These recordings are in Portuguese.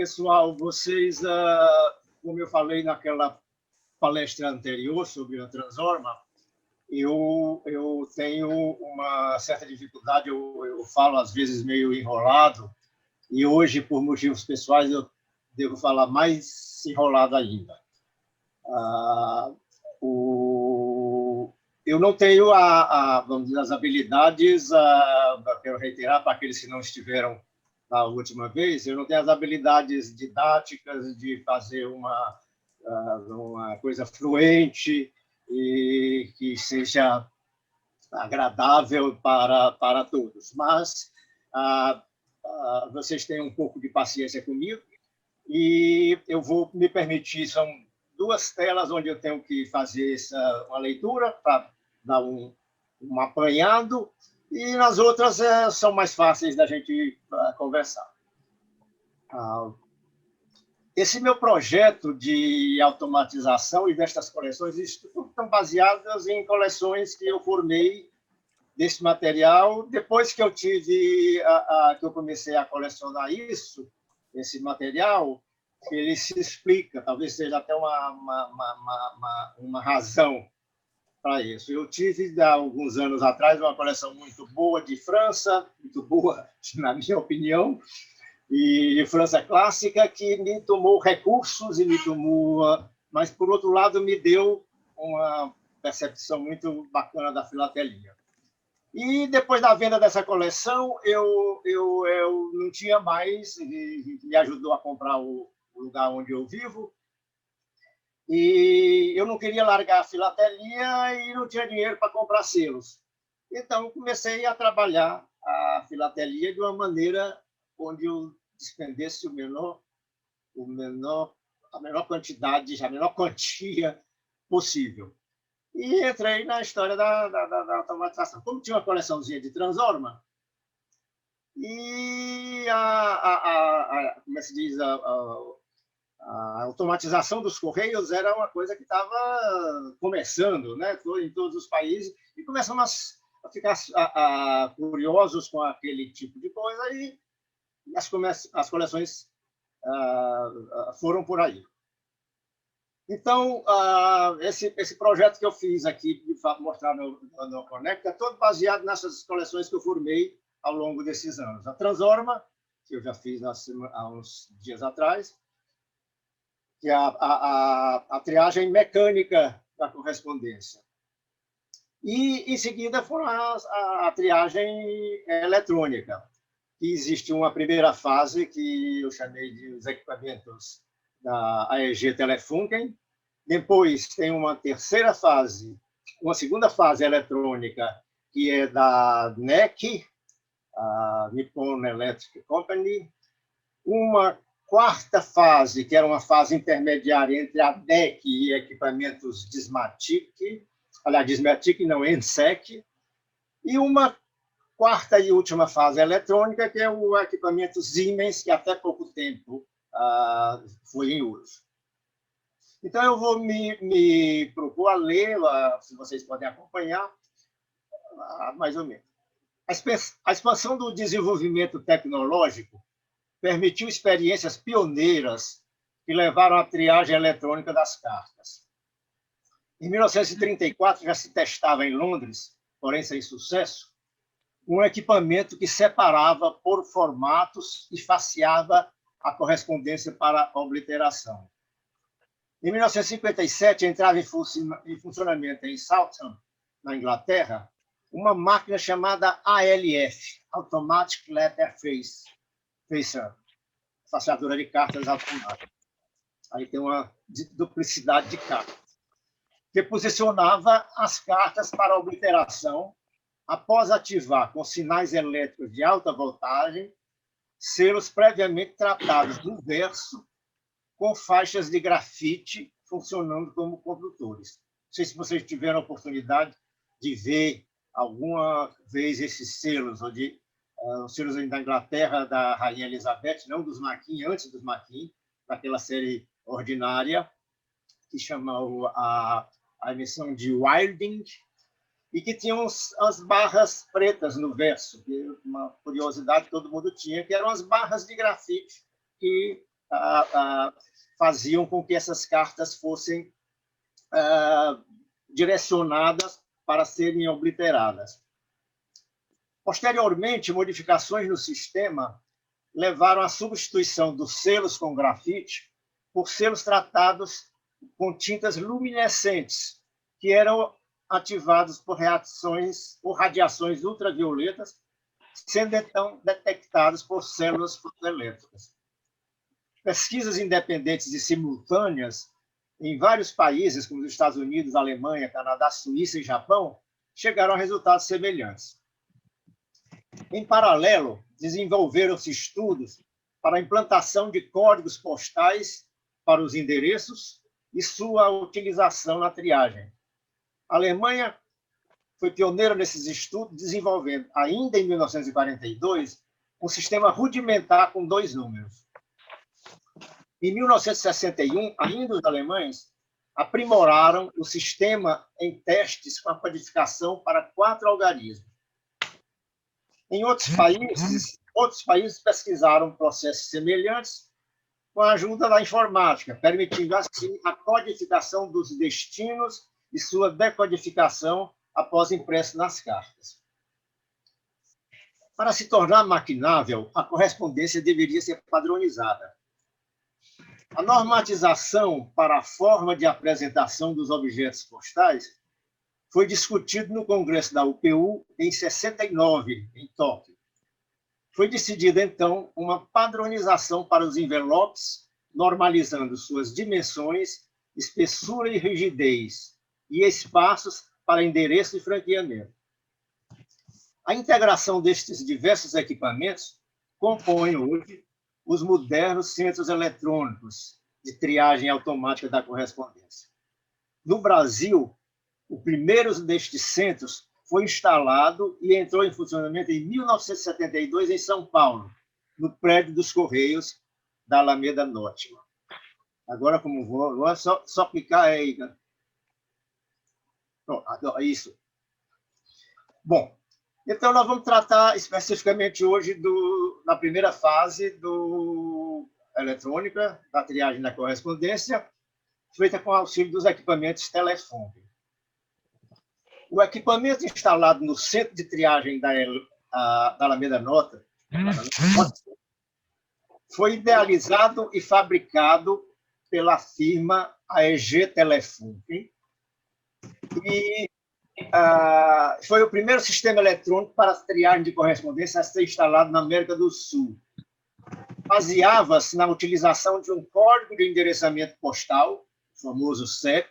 pessoal, vocês, como eu falei naquela palestra anterior sobre a Transorma, eu tenho uma certa dificuldade, eu falo às vezes meio enrolado, e hoje, por motivos pessoais, eu devo falar mais enrolado ainda. Eu não tenho, vamos dizer, as habilidades, quero reiterar para aqueles que não estiveram na última vez, eu não tenho as habilidades didáticas de fazer uma coisa fluente e que seja agradável para todos. Mas vocês têm um pouco de paciência comigo e eu vou me permitir, são 2 telas onde eu tenho que fazer uma leitura para dar um apanhado, e nas outras são mais fáceis da gente conversar. Esse meu projeto de automatização e destas coleções estão baseadas em coleções que eu formei desse material. Depois que eu que eu comecei a colecionar esse material, ele se explica, talvez seja até uma razão para isso. Eu tive, há alguns anos atrás, uma coleção muito boa de França, muito boa, na minha opinião, e de França clássica, que me tomou recursos e me tomou, mas, por outro lado, me deu uma percepção muito bacana da filatelia. E depois da venda dessa coleção, eu não tinha mais, e me ajudou a comprar o lugar onde eu vivo, e eu não queria largar a filatelia e não tinha dinheiro para comprar selos. Então, comecei a trabalhar a filatelia de uma maneira onde eu despendesse a menor quantidade, a menor quantia possível. E entrei na história da automatização. Como tinha uma coleçãozinha de Transorma, e como se diz, a automatização dos Correios era uma coisa que estava começando, né, em todos os países, e começamos a ficar curiosos com aquele tipo de coisa, e as coleções foram por aí. Então, esse projeto que eu fiz aqui, de mostrar no Conecta, é todo baseado nessas coleções que eu formei ao longo desses anos. A Transorma, que eu já fiz há uns dias atrás, que é a triagem mecânica da correspondência. E, em seguida, foi a triagem eletrônica, que existe uma primeira fase, que eu chamei de os equipamentos da AEG Telefunken. Depois tem uma terceira fase, uma segunda fase eletrônica, que é da NEC, a Nippon Electric Company. Uma quarta fase, que era uma fase intermediária entre a NEC e equipamentos Dismatic, aliás, Dismatic não, ENSEC. E uma quarta e última fase eletrônica, que é o equipamento Siemens, que até pouco tempo foi em uso. Então, eu vou me propor a ler, se vocês podem acompanhar, mais ou menos. A expansão do desenvolvimento tecnológico permitiu experiências pioneiras que levaram à triagem eletrônica das cartas. Em 1934, já se testava em Londres, porém sem sucesso, um equipamento que separava por formatos e faceava a correspondência para obliteração. Em 1957, entrava em funcionamento em Southam, na Inglaterra, uma máquina chamada ALF, Automatic Letter Facer, faceadora de cartas automática. Aí tem uma duplicidade de cartas, que posicionava as cartas para obliteração após ativar com sinais elétricos de alta voltagem selos previamente tratados no verso com faixas de grafite funcionando como condutores. Não sei se vocês tiveram a oportunidade de ver alguma vez esses selos, os selos da Inglaterra, da Rainha Elizabeth, não dos Maquin, antes dos Maquin, daquela série ordinária, que chamou a emissão de Wilding, e que tinham as barras pretas no verso, que uma curiosidade que todo mundo tinha, que eram as barras de grafite que faziam com que essas cartas fossem direcionadas para serem obliteradas. Posteriormente, modificações no sistema levaram à substituição dos selos com grafite por selos tratados com tintas luminescentes, que eram ativados por reações ou radiações ultravioletas, sendo então detectados por células fotoelétricas. Pesquisas independentes e simultâneas em vários países, como os Estados Unidos, Alemanha, Canadá, Suíça e Japão, chegaram a resultados semelhantes. Em paralelo, desenvolveram-se estudos para a implantação de códigos postais para os endereços e sua utilização na triagem. A Alemanha foi pioneira nesses estudos, desenvolvendo, ainda em 1942, um sistema rudimentar com 2 números. Em 1961, ainda os alemães aprimoraram o sistema em testes com a codificação para 4 algarismos. Em outros países pesquisaram processos semelhantes com a ajuda da informática, permitindo, assim, a codificação dos destinos e sua decodificação após impresso nas cartas. Para se tornar maquinável, a correspondência deveria ser padronizada. A normatização para a forma de apresentação dos objetos postais foi discutido no Congresso da UPU em 69, em Tóquio. Foi decidida, então, uma padronização para os envelopes, normalizando suas dimensões, espessura e rigidez, e espaços para endereço e franqueamento. A integração destes diversos equipamentos compõe hoje os modernos centros eletrônicos de triagem automática da correspondência. No Brasil, o primeiro destes centros foi instalado e entrou em funcionamento em 1972 em São Paulo, no prédio dos Correios da Alameda Norte. Agora, como vou só clicar aí. Isso. Bom, então nós vamos tratar especificamente hoje da primeira fase do eletrônica, da triagem da correspondência, feita com auxílio dos equipamentos telefônicos. O equipamento instalado no centro de triagem da Alameda Norte foi idealizado e fabricado pela firma AEG Telefunken e foi o primeiro sistema eletrônico para triagem de correspondência a ser instalado na América do Sul. Baseava-se na utilização de um código de endereçamento postal, o famoso CEP,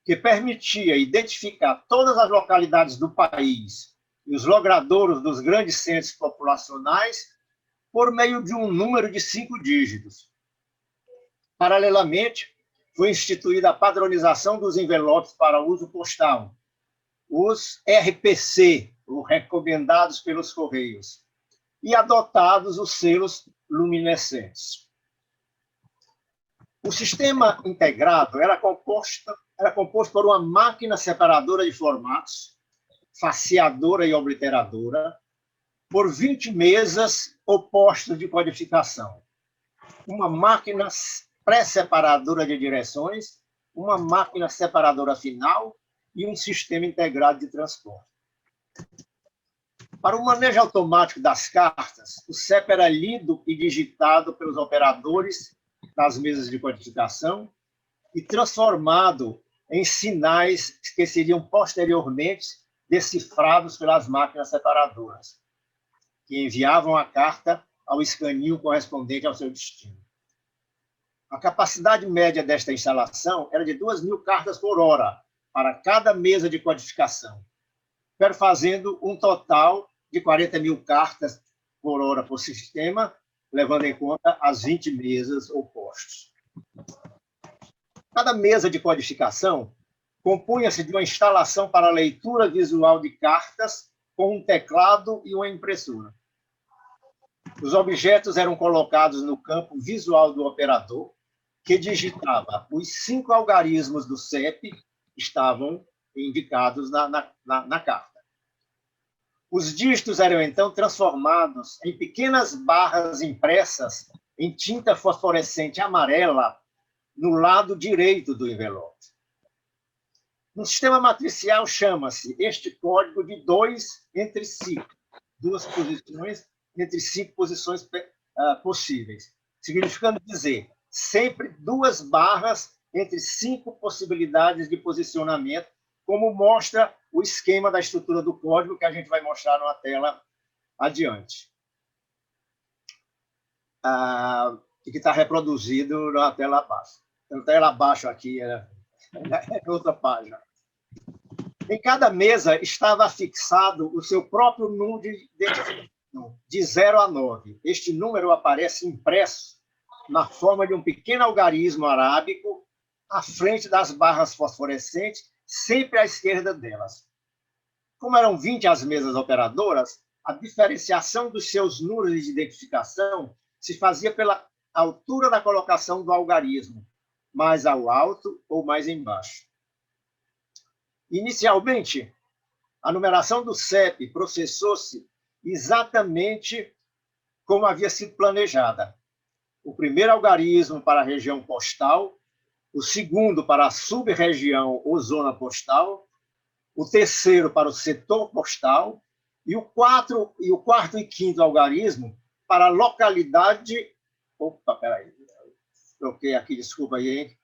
que permitia identificar todas as localidades do país e os logradouros dos grandes centros populacionais por meio de um número de 5 dígitos. Paralelamente, foi instituída a padronização dos envelopes para uso postal, os RPC, ou recomendados pelos Correios, e adotados os selos luminescentes. O sistema integrado era composto por uma máquina separadora de formatos, faceadora e obliteradora, por 20 mesas ou postos de codificação, uma máquina pré-separadora de direções, uma máquina separadora final e um sistema integrado de transporte. Para o manejo automático das cartas, o CEP era lido e digitado pelos operadores das mesas de codificação e transformado em sinais que seriam posteriormente decifrados pelas máquinas separadoras, que enviavam a carta ao escaninho correspondente ao seu destino. A capacidade média desta instalação era de 2.000 cartas por hora para cada mesa de codificação, perfazendo um total de 40.000 cartas por hora por sistema, levando em conta as 20 mesas ou postos. Cada mesa de codificação compunha-se de uma instalação para leitura visual de cartas com um teclado e uma impressora. Os objetos eram colocados no campo visual do operador, que digitava os 5 algarismos do CEP que estavam indicados na carta. Os dígitos eram, então, transformados em pequenas barras impressas em tinta fosforescente amarela no lado direito do envelope. No sistema matricial, chama-se este código de 2 entre 5, duas posições entre 5 posições possíveis, significando dizer sempre 2 barras entre 5 possibilidades de posicionamento, como mostra o esquema da estrutura do código, que a gente vai mostrar numa tela adiante. E que está reproduzido na tela abaixo. Na tela abaixo aqui, é outra página. Em cada mesa estava fixado o seu próprio número de identificação, de 0 a 9. Este número aparece impresso na forma de um pequeno algarismo arábico à frente das barras fosforescentes, sempre à esquerda delas. Como eram 20 as mesas operadoras, a diferenciação dos seus números de identificação se fazia pela altura da colocação do algarismo, mais ao alto ou mais embaixo. Inicialmente, a numeração do CEP processou-se exatamente como havia sido planejada. O primeiro algarismo para a região postal, o segundo para a sub-região ou zona postal, o terceiro para o setor postal e o quarto e quinto algarismo para a localidade... Opa, peraí. Troquei aqui, desculpa aí, hein?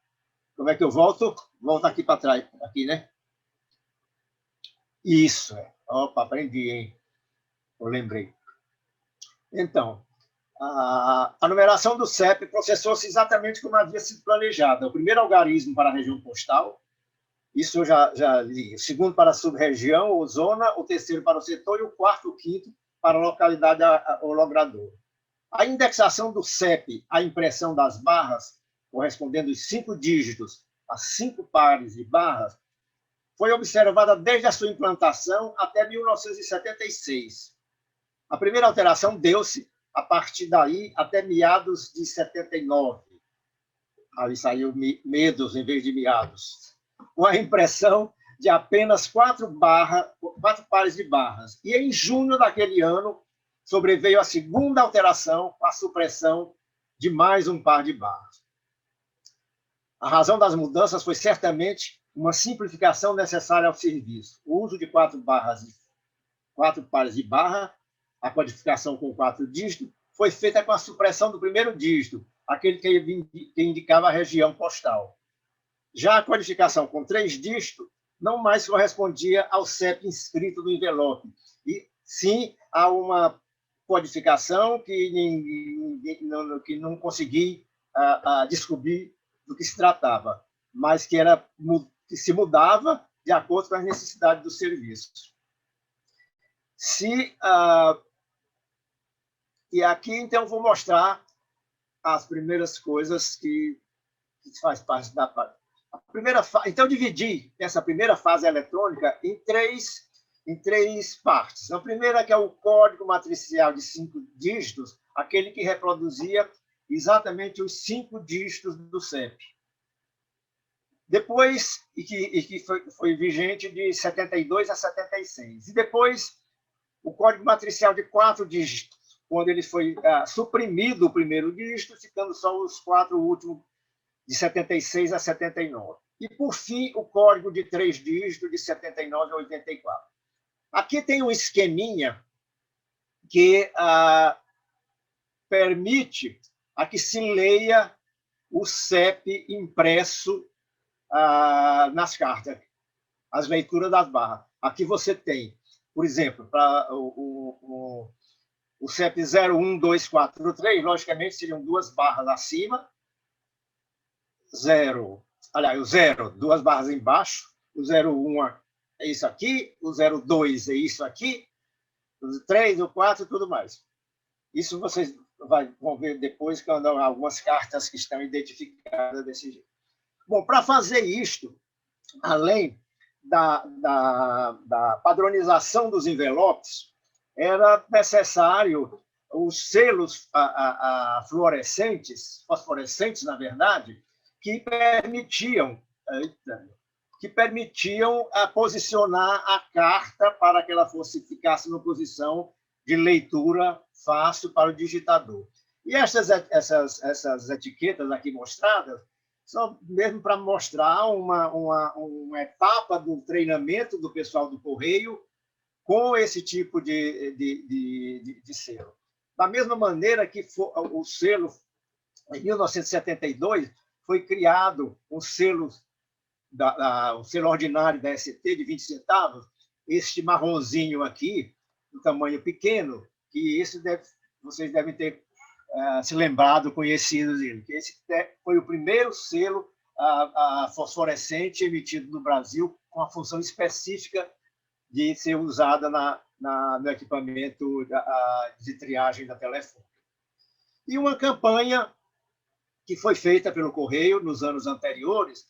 Como é que eu volto? Volto aqui para trás, aqui, né? Isso. Opa, aprendi, hein? Eu lembrei. Então, a numeração do CEP processou-se exatamente como havia sido planejada. O primeiro algarismo para a região postal, isso eu já li. O segundo para a sub-região ou zona, o terceiro para o setor e o quarto e o quinto para a localidade ou logrador. A indexação do CEP à impressão das barras, correspondendo os 5 dígitos a 5 pares de barras, foi observada desde a sua implantação até 1976. A primeira alteração deu-se a partir daí até meados de 79. Aí saiu medos em vez de meados. Com a impressão de apenas 4 pares de barras. E em junho daquele ano, sobreveio a segunda alteração, a supressão de mais um par de barras. A razão das mudanças foi certamente uma simplificação necessária ao serviço. O uso de 4 pares de barra, a codificação com 4 dígitos, foi feita com a supressão do primeiro dígito, aquele que indicava a região postal. Já a codificação com 3 dígitos não mais correspondia ao CEP inscrito no envelope, e sim a uma codificação que não consegui descobrir do que se tratava, mas que se mudava de acordo com as necessidades do serviço. E aqui, então, vou mostrar as primeiras coisas que faz parte da primeira fase. Então, dividi essa primeira fase eletrônica em três partes. A primeira, que é o código matricial de 5 dígitos, aquele que reproduzia exatamente os 5 dígitos do CEP. Depois, e que foi vigente de 72 a 76. E depois, o código matricial de 4 dígitos, quando ele foi suprimido o primeiro dígito, ficando só os 4 últimos, de 76 a 79. E, por fim, o código de 3 dígitos, de 79 a 84. Aqui tem um esqueminha que permite que se leia o CEP impresso nas cartas, as leituras das barras. Aqui você tem, por exemplo, para o CEP 01243, logicamente seriam 2 barras acima, o 0, 2 barras embaixo, o 01 é isso aqui, o 02 é isso aqui, o 3, o 4 e tudo mais. Isso vocês vão ver depois, quando há algumas cartas que estão identificadas desse jeito. Bom, para fazer isto, além da padronização dos envelopes, era necessário os selos fosforescentes, na verdade, que permitiam posicionar a carta para que ela ficasse numa posição de leitura fácil para o digitador. E essas etiquetas aqui mostradas são mesmo para mostrar uma etapa do treinamento do pessoal do Correio com esse tipo de selo. Da mesma maneira que o selo, em 1972, foi criado um selo, o selo ordinário da ST de 20 centavos, este marronzinho aqui, do tamanho pequeno, que vocês devem ter se lembrado, conhecido dele. Esse foi o primeiro selo fosforescente emitido no Brasil com a função específica de ser usada no equipamento de triagem da Telefônica. E uma campanha que foi feita pelo Correio nos anos anteriores,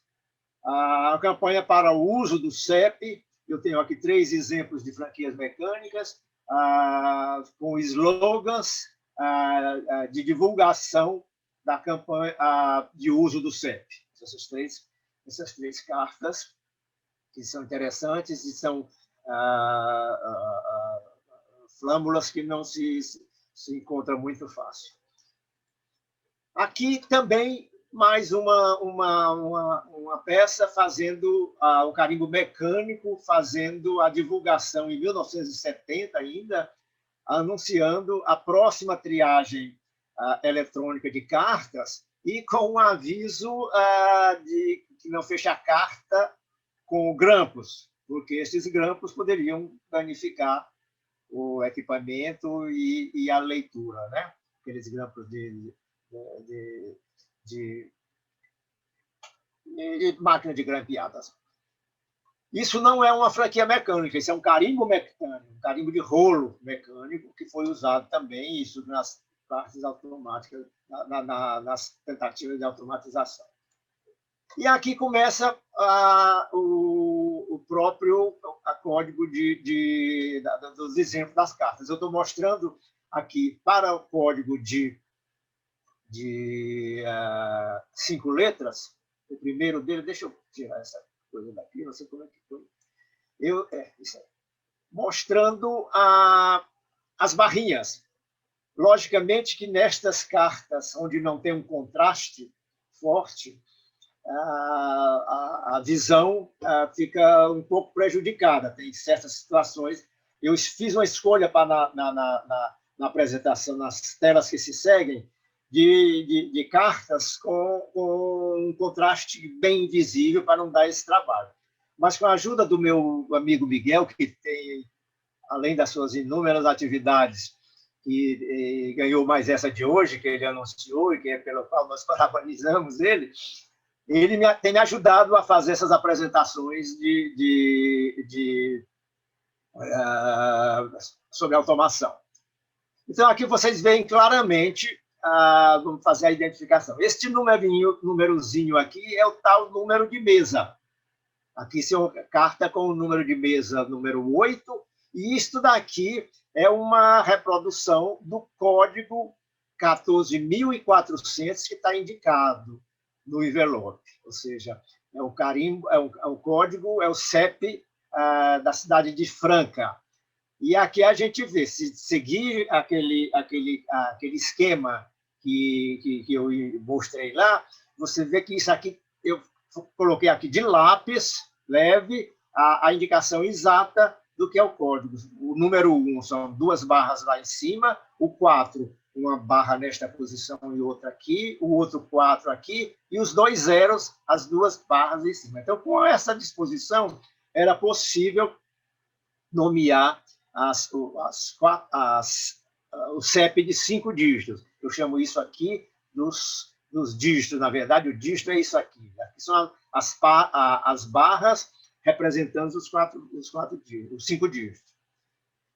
a campanha para o uso do CEP. Eu tenho aqui 3 exemplos de franquias mecânicas, com slogans de divulgação da campanha de uso do CEP. Essas três cartas, que são interessantes e são flâmulas que não se encontram muito fácil. Aqui também mais uma peça fazendo o carimbo mecânico, fazendo a divulgação em 1970 ainda, anunciando a próxima triagem eletrônica de cartas e com um aviso de que não fecha a carta com grampos, porque esses grampos poderiam danificar o equipamento e a leitura, né? Aqueles grampos de máquina de grampeadas. Isso não é uma franquia mecânica, isso é um carimbo mecânico, um carimbo de rolo mecânico, que foi usado também isso nas partes automáticas, nas tentativas de automatização. E aqui começa o próprio código dos exemplos das cartas. Eu estou mostrando aqui para o código de 5 letras, o primeiro dele, deixa eu tirar essa coisa daqui, não sei como é que foi. Isso aí. Mostrando as barrinhas. Logicamente que nestas cartas, onde não tem um contraste forte, a visão fica um pouco prejudicada. Tem certas situações. Eu fiz uma escolha na apresentação, nas telas que se seguem, de cartas com um contraste bem visível para não dar esse trabalho. Mas com a ajuda do meu amigo Miguel, que tem, além das suas inúmeras atividades, que ganhou mais essa de hoje, que ele anunciou e que é pelo qual nós parabenizamos ele tem me ajudado a fazer essas apresentações sobre automação. Então, aqui vocês veem claramente, vamos fazer a identificação. Este númerozinho aqui é o tal número de mesa. Aqui é uma carta com o número de mesa número 8, e isto daqui é uma reprodução do código 14.400 que está indicado no envelope, ou seja, é o carimbo, é o código, é o CEP da cidade de Franca. E aqui a gente vê, se seguir aquele esquema que eu mostrei lá, você vê que isso aqui, eu coloquei aqui de lápis leve a indicação exata do que é o código. O número 1 são 2 barras lá em cima, o 4, uma barra nesta posição e outra aqui, o outro 4 aqui, e os 2 zeros, as 2 barras em cima. Então, com essa disposição, era possível nomear o CEP de 5 dígitos. Eu chamo isso aqui dos dígitos. Na verdade, o dígito é isso aqui. Aqui são as barras representando os 5 dígitos.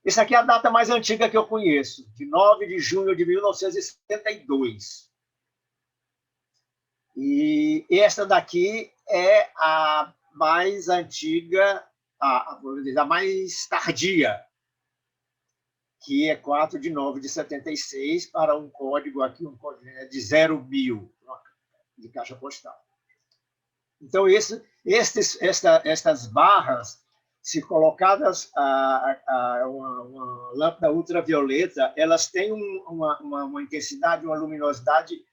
Essa aqui é a data mais antiga que eu conheço, de 9 de junho de 1972. E esta daqui é a mais antiga, a mais tardia, que é 4 de 9 de 76, para um código aqui, um código de 0.000, de caixa postal. Então, estas barras se colocadas uma lâmpada ultravioleta, elas têm uma intensidade, uma luminosidade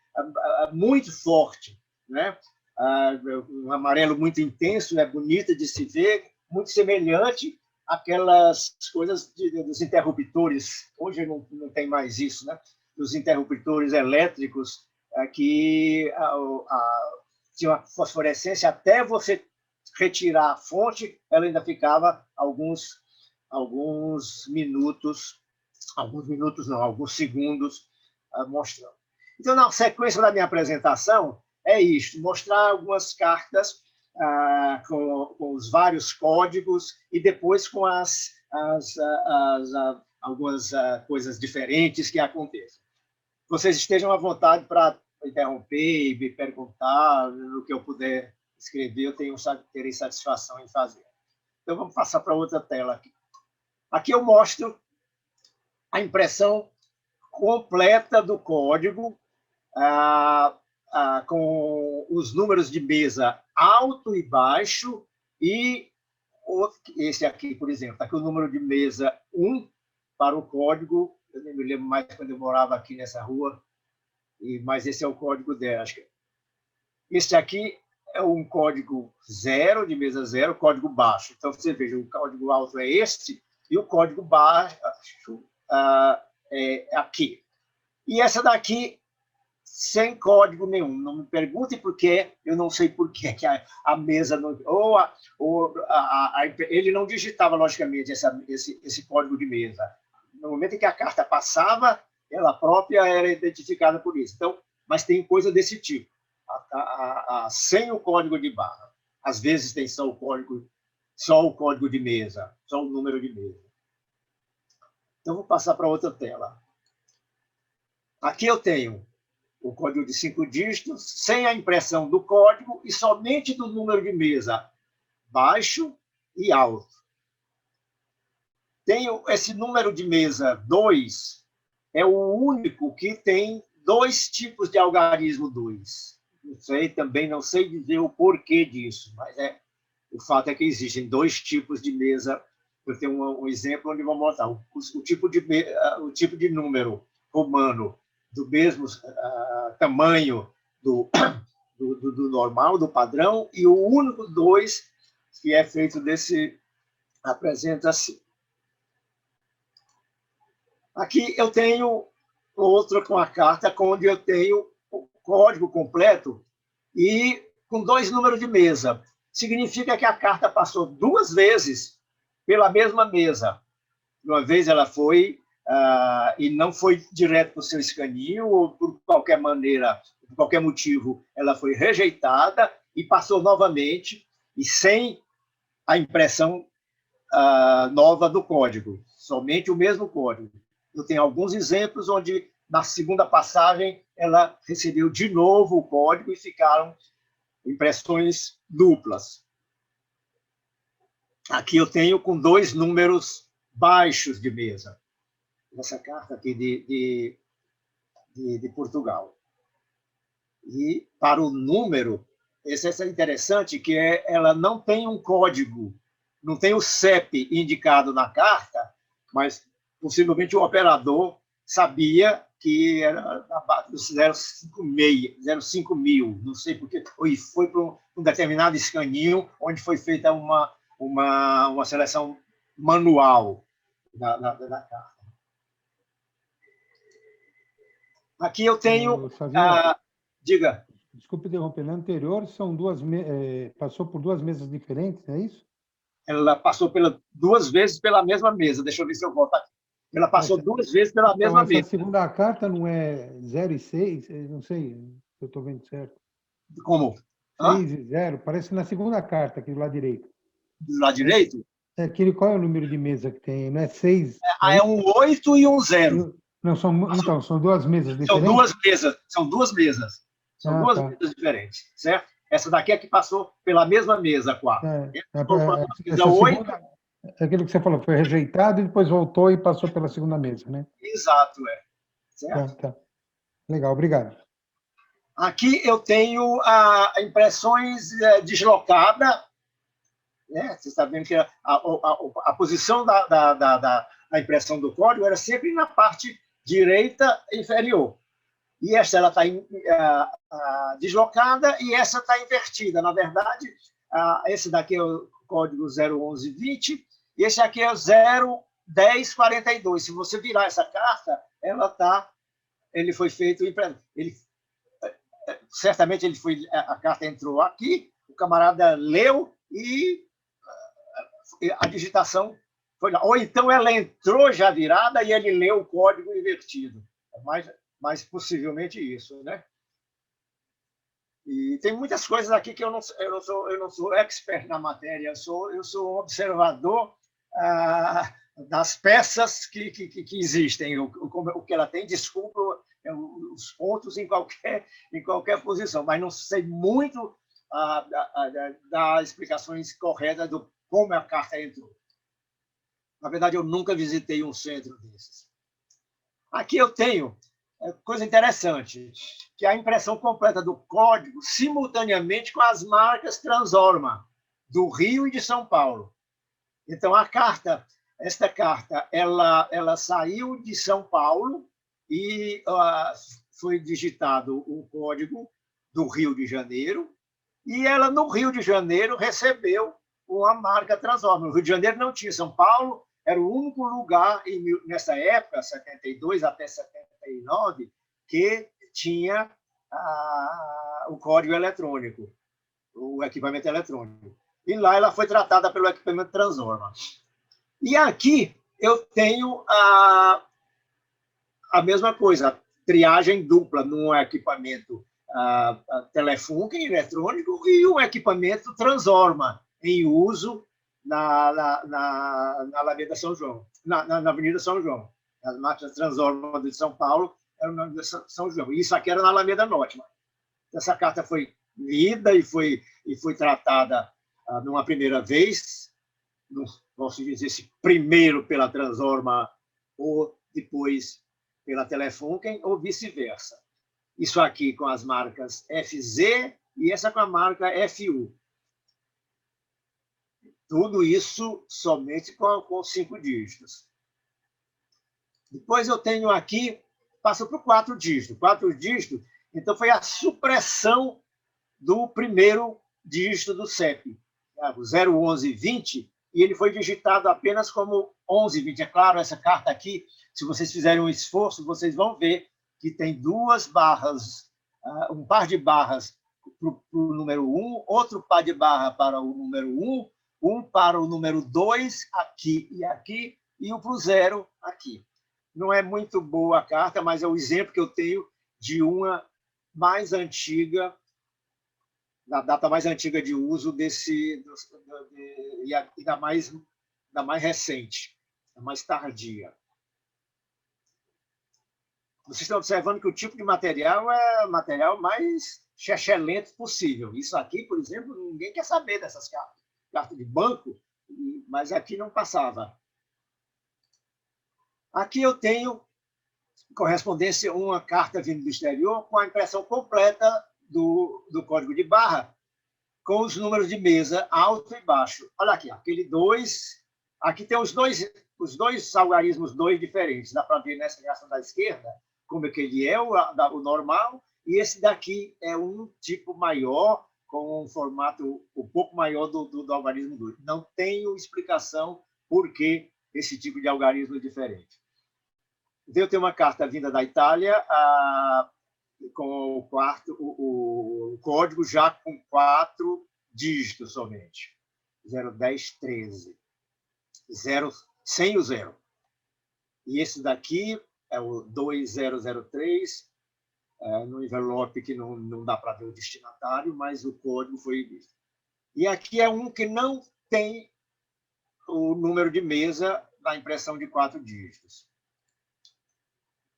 muito forte, né? Um amarelo muito intenso, é bonita de se ver, muito semelhante àquelas coisas dos interruptores. Hoje não tem mais isso, né? Dos interruptores elétricos, que tinha uma fosforescência até você retirar a fonte, ela ainda ficava alguns segundos mostrando. Então, na sequência da minha apresentação, é isto, mostrar algumas cartas com os vários códigos e depois com algumas coisas diferentes que acontecem. Vocês estejam à vontade para interromper e me perguntar no que eu puder escrever, terei satisfação em fazer. Então, vamos passar para outra tela aqui. Aqui eu mostro a impressão completa do código, com os números de mesa alto e baixo, e esse aqui, por exemplo, está aqui o número de mesa 1 para o código, eu nem me lembro mais quando eu morava aqui nessa rua, mas esse é o código dela. Este aqui é um código 0, de mesa 0, código baixo. Então, você veja, o código alto é este, e o código baixo é aqui. E essa daqui, sem código nenhum. Não me pergunte por quê, eu não sei por quê que a mesa não... ele não digitava, logicamente, esse código de mesa. No momento em que a carta passava, ela própria era identificada por isso. Então, mas tem coisa desse tipo. Sem o código de barra. Às vezes tem só o código de mesa, só o número de mesa. Então, vou passar para outra tela. Aqui eu tenho o código de 5 dígitos, sem a impressão do código e somente do número de mesa, baixo e alto. Tenho esse número de mesa 2, é o único que tem 2 tipos de algarismo 2. Também não sei dizer o porquê disso, mas o fato é que existem 2 tipos de mesa. Eu tenho um exemplo onde vou mostrar o tipo de número romano do mesmo tamanho do normal, do padrão, e o único 2 que é feito desse, apresenta-se. Aqui eu tenho outra com a carta, onde eu tenho o código completo e com 2 números de mesa. Significa que a carta passou 2 vezes pela mesma mesa. Uma vez ela foi e não foi direto para o seu escaninho, ou por qualquer maneira, por qualquer motivo, ela foi rejeitada e passou novamente, e sem a impressão nova do código, somente o mesmo código. Eu tenho alguns exemplos onde, na segunda passagem, ela recebeu de novo o código e ficaram impressões duplas. Aqui eu tenho com 2 números baixos de mesa. Essa carta aqui de Portugal. E para o número, esse é interessante, que ela não tem um código, não tem o CEP indicado na carta, mas possivelmente o operador sabia que era da base do 05000, não sei porque, e foi para um determinado escaninho, onde foi feita uma seleção manual da carta. Aqui eu tenho... diga. Desculpe interromper. No anterior, passou por 2 mesas diferentes, é isso? Ela passou 2 vezes pela mesma mesa. Deixa eu ver se eu volto aqui. Ela passou 2 vezes pela mesma mesa. A segunda carta não é 0 e 6? Não sei se eu estou vendo certo. Como? 6 e 0. Parece na segunda carta, aqui do lado direito. Do lado direito? Qual é o número de mesa que tem? Não é 6? É um 8 e um 0. Não, são 2 mesas diferentes? São duas mesas. São duas mesas diferentes, certo? Essa daqui é que passou pela mesma mesa, 4. É aquilo que você falou, foi rejeitado e depois voltou e passou pela segunda mesa, né? Exato, certo? Tá. Legal, obrigado. Aqui eu tenho impressões deslocadas. né? Você está vendo que a posição da impressão do código era sempre na parte direita inferior. E esta ela está deslocada e essa está invertida. Na verdade, esse daqui é o código 01120 e esse aqui é o 01042. Se você virar essa carta, ele foi feito... certamente a carta entrou aqui, o camarada leu e a digitação foi lá. Ou então ela entrou já virada e ele leu o código invertido. Mas possivelmente isso, né? E tem muitas coisas aqui que eu não sou expert na matéria, eu sou um observador das peças que existem, o que ela tem, desculpa os pontos em qualquer posição, mas não sei muito dar explicações corretas do como a carta entrou. Na verdade, eu nunca visitei um centro desses. Aqui eu tenho coisa interessante, que é a impressão completa do código simultaneamente com as marcas Transorma, do Rio e de São Paulo. Então, esta carta, ela saiu de São Paulo e foi digitado o código do Rio de Janeiro, e ela, no Rio de Janeiro, recebeu uma marca Transorma. No Rio de Janeiro não tinha. São Paulo era o único lugar, nessa época, 72 até 79, que tinha o código eletrônico, o equipamento eletrônico. E lá ela foi tratada pelo equipamento Transorma. E aqui eu tenho a mesma coisa, triagem dupla num equipamento Telefunken eletrônico e um equipamento Transorma em uso na Alameda São João, na Avenida São João. As máquinas Transorma de São Paulo eram na Avenida São João. E isso aqui era na Alameda Norte. Essa carta foi lida e foi tratada numa primeira vez, não posso dizer se primeiro pela Transorma ou depois pela Telefunken, ou vice-versa. Isso aqui com as marcas FZ e essa com a marca FU. Tudo isso somente com 5 dígitos. Depois eu tenho aqui, passo para o 4 dígitos. 4 dígitos, então foi a supressão do primeiro dígito do CEP, o 01120, e ele foi digitado apenas como 1120. É claro, essa carta aqui, se vocês fizerem um esforço, vocês vão ver que tem 2 barras, um par de barras para o número 1, outro par de barra para o número 1, um para o número 2, aqui, e um para o 0 aqui. Não é muito boa a carta, mas é o exemplo que eu tenho de uma mais antiga, da data mais antiga de uso e da mais recente, da mais tardia. Vocês estão observando que o tipo de material é o material mais excelente possível. Isso aqui, por exemplo, ninguém quer saber dessas cartas. Carta de banco, mas aqui não passava. Aqui eu tenho correspondência, uma carta vindo do exterior com a impressão completa do código de barra, com os números de mesa alto e baixo. Olha aqui, aquele 2. Aqui tem os dois algarismos 2 diferentes. Dá para ver nessa reação da esquerda como é que ele é, o normal, e esse daqui é um tipo maior, com um formato um pouco maior do algarismo 2. Não tenho explicação por que esse tipo de algarismo é diferente. Eu tenho uma carta vinda da Itália, com o código já com 4 dígitos somente. 01013. Sem o 0. E esse daqui é o 2003, no envelope que não dá para ver o destinatário, mas o código foi visto. E aqui é um que não tem o número de mesa da impressão de 4 dígitos.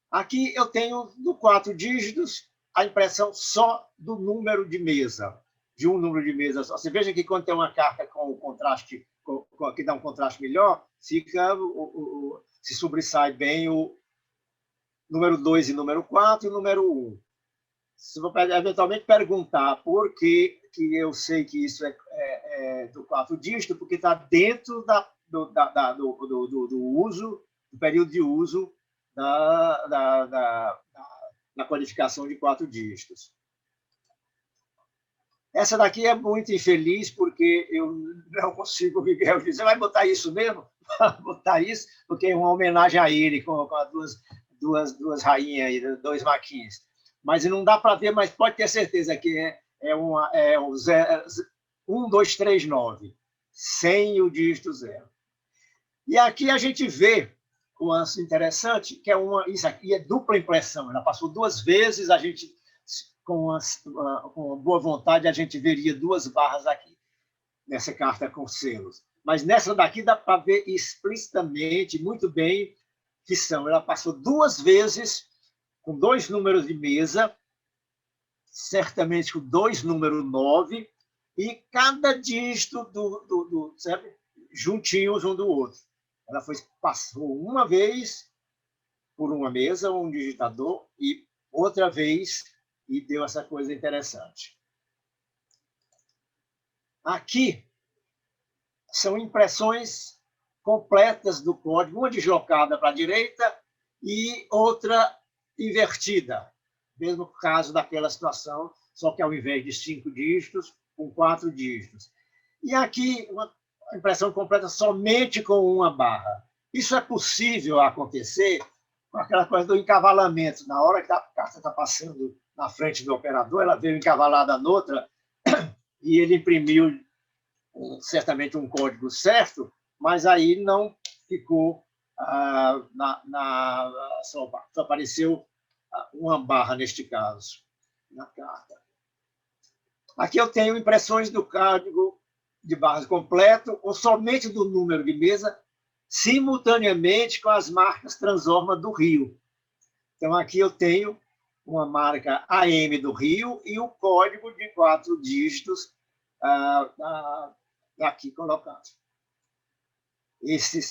Aqui eu tenho, no 4 dígitos, a impressão só do número de mesa, de um número de mesa só. Você veja que quando tem uma carta com o contraste, que dá um contraste melhor, se sobressai bem o número 2 e número 4 e o número 1. Se você eventualmente perguntar por que que eu sei que isso é do 4 dígito, porque está dentro do uso, do período de uso da codificação de 4 dígitos. Essa daqui é muito infeliz, porque eu não consigo, Miguel, dizer, você vai botar isso mesmo? Botar isso, porque é uma homenagem a ele, com as duas rainhas aí, 2 maquinhas. Mas não dá para ver, mas pode ter certeza que é o 1239, sem o dígito 0. E aqui a gente vê um lance interessante, que isso aqui é dupla impressão. Ela passou 2 vezes, a gente, com boa vontade, a gente veria 2 barras aqui, nessa carta com selos. Mas nessa daqui dá para ver explicitamente, muito bem, que são. Ela passou 2 vezes, com 2 números de mesa, certamente com 2 números 9, e cada dígito sabe, juntinhos um do outro. Ela passou uma vez por uma mesa, um digitador, e outra vez, e deu essa coisa interessante. Aqui são impressões completas do código, uma deslocada para a direita e outra invertida. Mesmo caso daquela situação, só que ao invés de 5 dígitos, com 4 dígitos. E aqui, uma impressão completa somente com uma barra. Isso é possível acontecer com aquela coisa do encavalamento. Na hora que a carta está passando na frente do operador, ela veio encavalada noutra, e ele imprimiu certamente um código certo, mas aí não ficou, só apareceu uma barra, neste caso, na carta. Aqui eu tenho impressões do código de barras completo, ou somente do número de mesa, simultaneamente com as marcas Transorma do Rio. Então, aqui eu tenho uma marca AM do Rio e o código de 4 dígitos aqui colocado.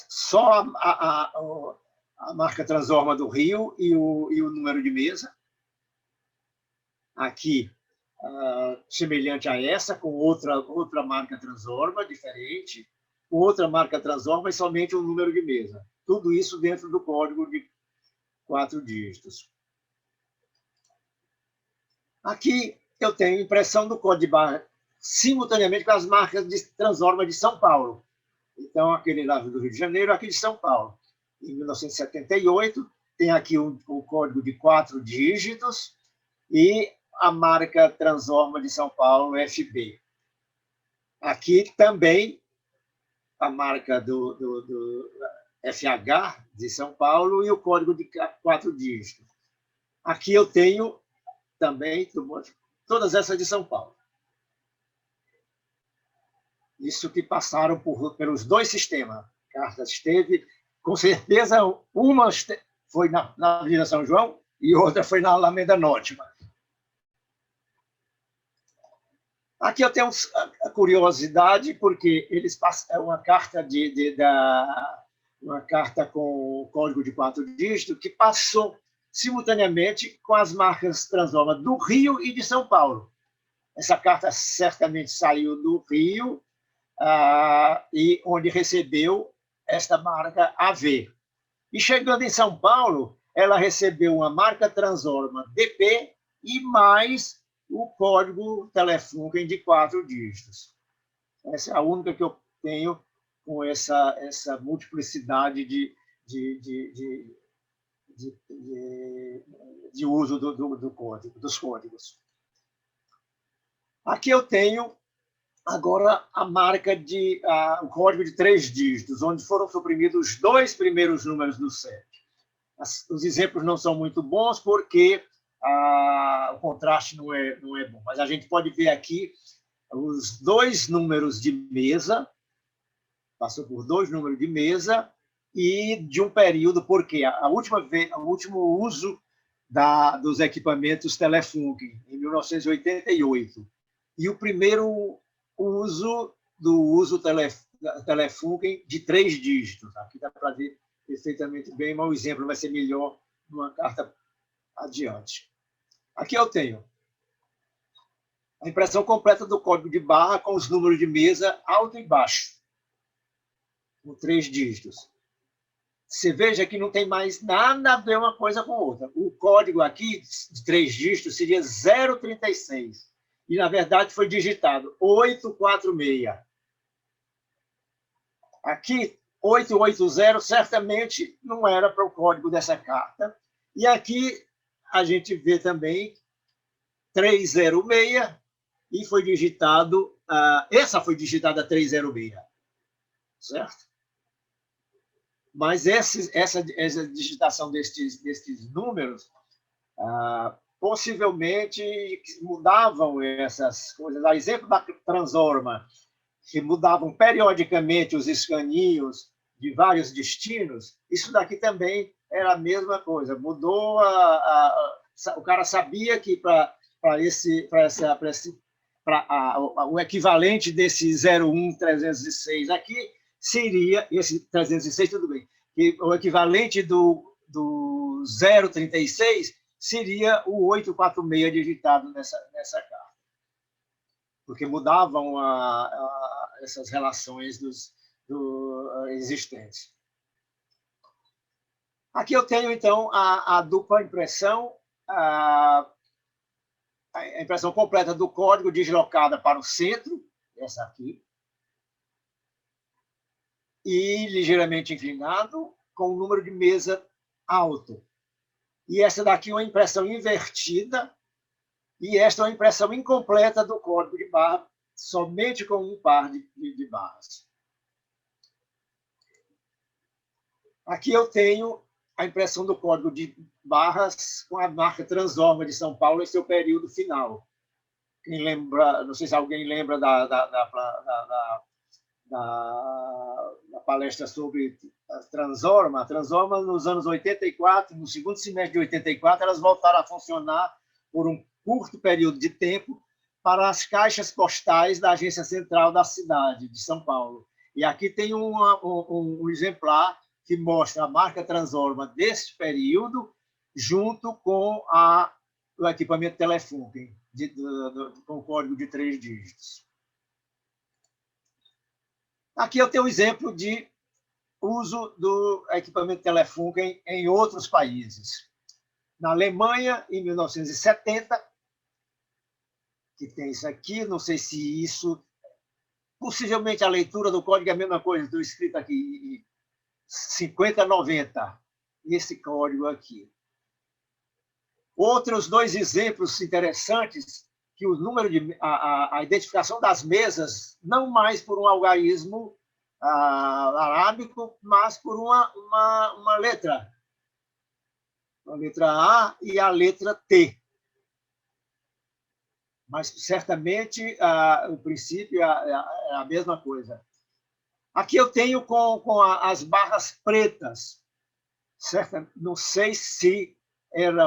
Só a marca Transorma do Rio e o número de mesa. Aqui, semelhante a essa, com outra marca Transorma, diferente, com outra marca Transorma e somente um número de mesa. Tudo isso dentro do código de 4 dígitos. Aqui eu tenho impressão do código de barra simultaneamente com as marcas de Transorma de São Paulo. Então, aquele lá do Rio de Janeiro, aqui de São Paulo. Em 1978, tem aqui o código de 4 dígitos e a marca Transorma de São Paulo, FB. Aqui também a marca do FH de São Paulo e o código de 4 dígitos. Aqui eu tenho também todas essas de São Paulo. Isso que passaram pelos 2 sistemas. Cartas esteve, com certeza, uma foi na Avenida São João e outra foi na Alameda Norte. Aqui eu tenho a curiosidade, porque eles passam uma carta uma carta com código de 4 dígitos que passou simultaneamente com as marcas Transorma do Rio e de São Paulo. Essa carta certamente saiu do Rio, e onde recebeu esta marca AV. E chegando em São Paulo, ela recebeu uma marca Transorma DP e mais o código Telefunken de 4 dígitos. Essa é a única que eu tenho com essa multiplicidade de uso dos códigos. Aqui eu tenho agora a marca o código de 3 dígitos, onde foram suprimidos os 2 primeiros números do set. Os exemplos não são muito bons, porque o contraste não é bom. Mas a gente pode ver aqui os 2 números de mesa, passou por 2 números de mesa, e de um período, porque o último uso dos equipamentos Telefunken, em 1988, e o primeiro uso Telefunken de 3 dígitos. Aqui dá para ver perfeitamente bem, mas o exemplo vai ser melhor numa carta adiante. Aqui eu tenho A impressão completa do código de barra com os números de mesa alto e baixo, com 3 dígitos. Você veja que não tem mais nada a ver uma coisa com outra. O código aqui, de 3 dígitos, seria 036. E, na verdade, foi digitado 846. Aqui, 880, certamente não era para o código dessa carta. E aqui a gente vê também 306, e foi digitado, essa foi digitada 306, certo? Mas essa digitação destes números, possivelmente mudavam essas coisas. A exemplo da Transorma, que mudavam periodicamente os escaninhos de vários destinos, isso daqui também era a mesma coisa. Mudou, o cara sabia que para o equivalente desse 01306 aqui seria, esse 306, tudo bem, que o equivalente do 036 seria o 846 digitado nessa carta. Porque mudavam essas relações existentes. Aqui eu tenho, então, a dupla impressão, a impressão completa do código deslocada para o centro, essa aqui, e ligeiramente inclinado, com o número de mesa alto. E essa daqui é uma impressão invertida, e esta é uma impressão incompleta do código de barra, somente com um par de barras. Aqui eu tenho a impressão do código de barras com a marca Transorma de São Paulo em seu período final. Quem lembra, não sei se alguém lembra da palestra sobre a Transorma. A Transorma, nos anos 84, no segundo semestre de 84, elas voltaram a funcionar por um curto período de tempo para as caixas postais da Agência Central da cidade de São Paulo. E aqui tem um exemplar que mostra a marca Transorma deste período, junto com o equipamento Telefunken, com código de 3 dígitos. Aqui eu tenho um exemplo de uso do equipamento Telefunken em outros países. Na Alemanha, em 1970, que tem isso aqui, não sei se isso... Possivelmente a leitura do código é a mesma coisa, estou escrito aqui, 5090, esse código aqui. Outros 2 exemplos interessantes, que o número a identificação das mesas, não mais por um algarismo arábico, mas por uma letra. A letra A e a letra T. Mas, certamente, o princípio é a mesma coisa. Aqui eu tenho com as barras pretas. Certo? Não sei se era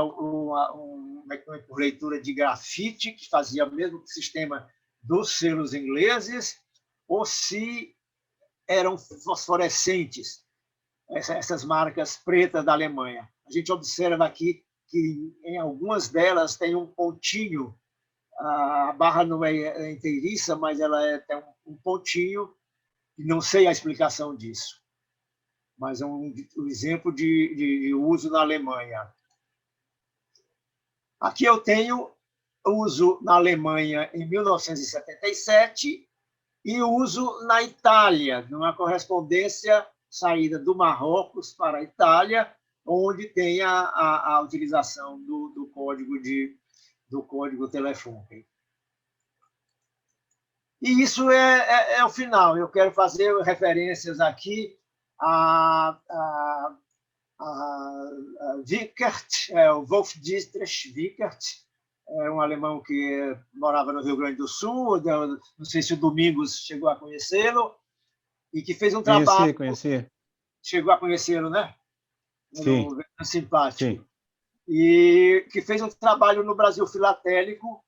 por leitura de grafite, que fazia o mesmo sistema dos selos ingleses, ou se eram fosforescentes, essas marcas pretas da Alemanha. A gente observa aqui que em algumas delas tem um pontinho, a barra não é inteiriça, mas ela tem um pontinho, e não sei a explicação disso, mas é um exemplo de uso na Alemanha. Aqui eu tenho uso na Alemanha em 1977 e uso na Itália, numa correspondência saída do Marrocos para a Itália, onde tem a utilização do código Telefunken. E isso é o final. Eu quero fazer referências aqui a Wickert, o Wolf Dietrich Wickert, é um alemão que morava no Rio Grande do Sul, não sei se o Domingos chegou a conhecê-lo, e que fez um trabalho... Conheci. Chegou a conhecê-lo, né? Sim. No Simpático. Sim. E que fez um trabalho no Brasil Filatélico,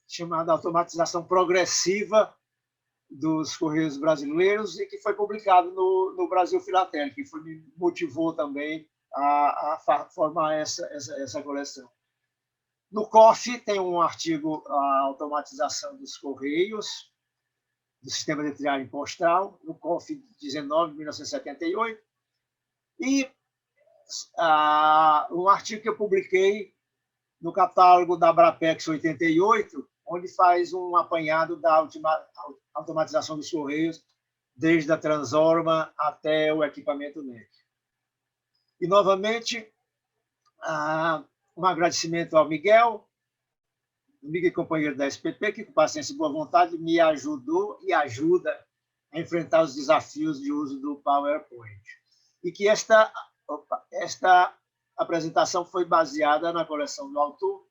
chamado Automatização Progressiva dos Correios Brasileiros, e que foi publicado no Brasil Filatélico, que me motivou também a formar essa coleção. No COF tem um artigo, a automatização dos Correios, do sistema de triagem postal, no COF 19, de 1978, e um artigo que eu publiquei no catálogo da Abrapex 88, onde faz um apanhado da automatização dos Correios, desde a Transorma até o equipamento NEC. E, novamente, um agradecimento ao Miguel e companheiro da SPP, que, com paciência e boa vontade, me ajudou e ajuda a enfrentar os desafios de uso do PowerPoint. E que esta apresentação foi baseada na coleção do autor,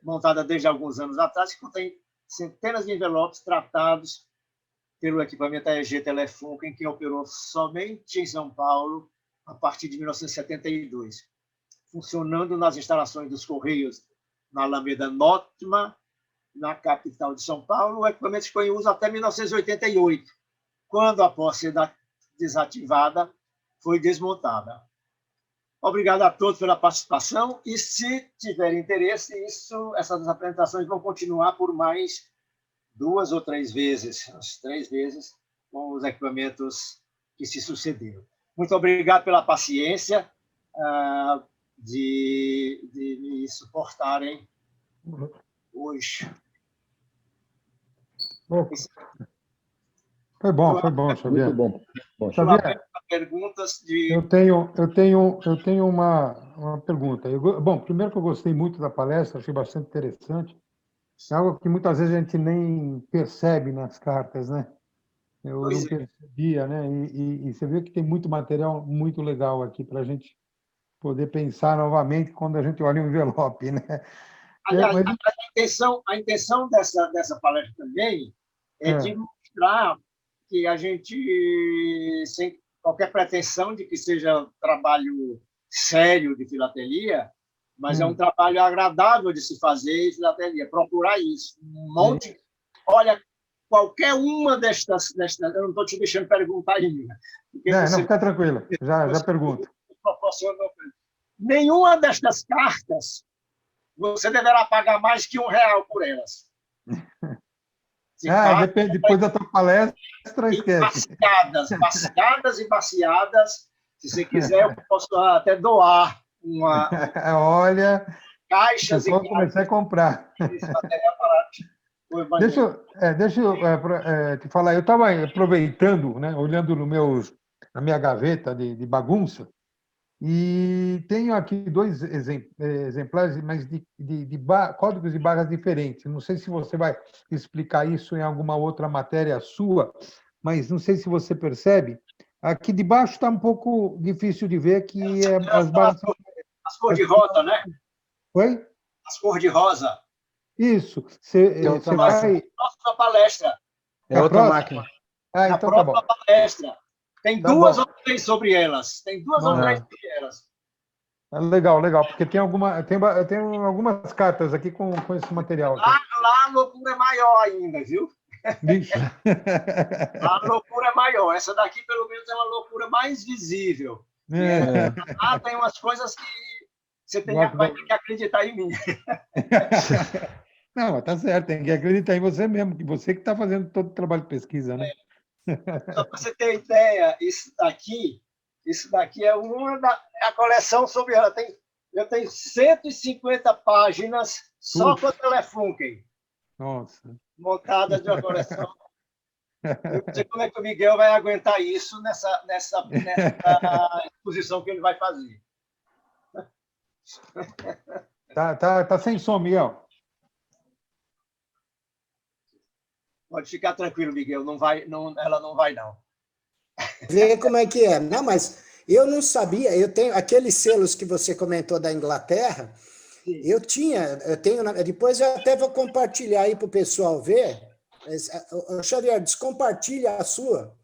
montada desde alguns anos atrás, que contém centenas de envelopes tratados pelo equipamento AEG Telefunken, que operou somente em São Paulo a partir de 1972, funcionando nas instalações dos Correios na Alameda Nótima, na capital de São Paulo. O equipamento ficou em uso até 1988, quando, após ser desativada, foi desmontada. Obrigado a todos pela participação e, se tiver interesse, essas apresentações vão continuar por mais 2 ou 3 vezes, as 3 vezes, com os equipamentos que se sucederam. Muito obrigado pela paciência de me suportarem hoje. Foi bom, Xavier. Muito bom. Xavier, perguntas de... eu tenho uma pergunta. Bom, primeiro que eu gostei muito da palestra, achei bastante interessante. É algo que muitas vezes a gente nem percebe nas cartas, né? Eu não percebia, né? E você viu que tem muito material muito legal aqui para a gente poder pensar novamente quando a gente olha o envelope, né? Aliás, a intenção dessa palestra também é de mostrar que a gente, sem qualquer pretensão de que seja um trabalho sério de filatelia, mas é um trabalho agradável de se fazer em filatelia, procurar isso. Um monte... Olha, qualquer uma destas... Eu não estou te deixando perguntar ainda. Não, fica tranquilo, já pergunto. Nenhuma destas cartas você deverá pagar mais que R$1 por elas. Depende, depois da tua palestra, esquece. Baciadas e baciadas. Se você quiser, eu posso até doar uma... Olha, caixas e comecei a comprar. Deixa eu te falar. Eu estava aproveitando, né, olhando na minha gaveta de bagunça, e tenho aqui 2 exemplares, mas de códigos e barras diferentes. Não sei se você vai explicar isso em alguma outra matéria sua, mas não sei se você percebe. Aqui de baixo está um pouco difícil de ver que as barras são... As cor-de-rosa, né? Oi? As cor-de-rosa. Isso. Você vai... Próxima palestra. É outra máquina. Então tá bom. Palestra. Tem 2 ou 3 sobre elas. Tem 2 ou 3 sobre elas. Legal, porque tem algumas cartas aqui com esse material. Lá a loucura é maior ainda, viu? A loucura é maior. Essa daqui, pelo menos, é uma loucura mais visível. Lá tem umas coisas que você vai ter que acreditar em mim. Não, tá certo, tem que acreditar em você mesmo, que você que está fazendo todo o trabalho de pesquisa, né? Só para você ter ideia, isso daqui é a coleção sobre ela. Eu tenho 150 páginas só com a Telefunken. Nossa. Montada de uma coleção. Eu não sei como é que o Miguel vai aguentar isso nessa exposição que ele vai fazer. Tá sem som, Miguel. Pode ficar tranquilo, Miguel. Ela não vai, não. Ver como é que é. Não, mas eu não sabia. Eu tenho aqueles selos que você comentou da Inglaterra. Sim. Eu tenho. Depois eu até vou compartilhar aí para o pessoal ver. Xavier, descompartilha a sua.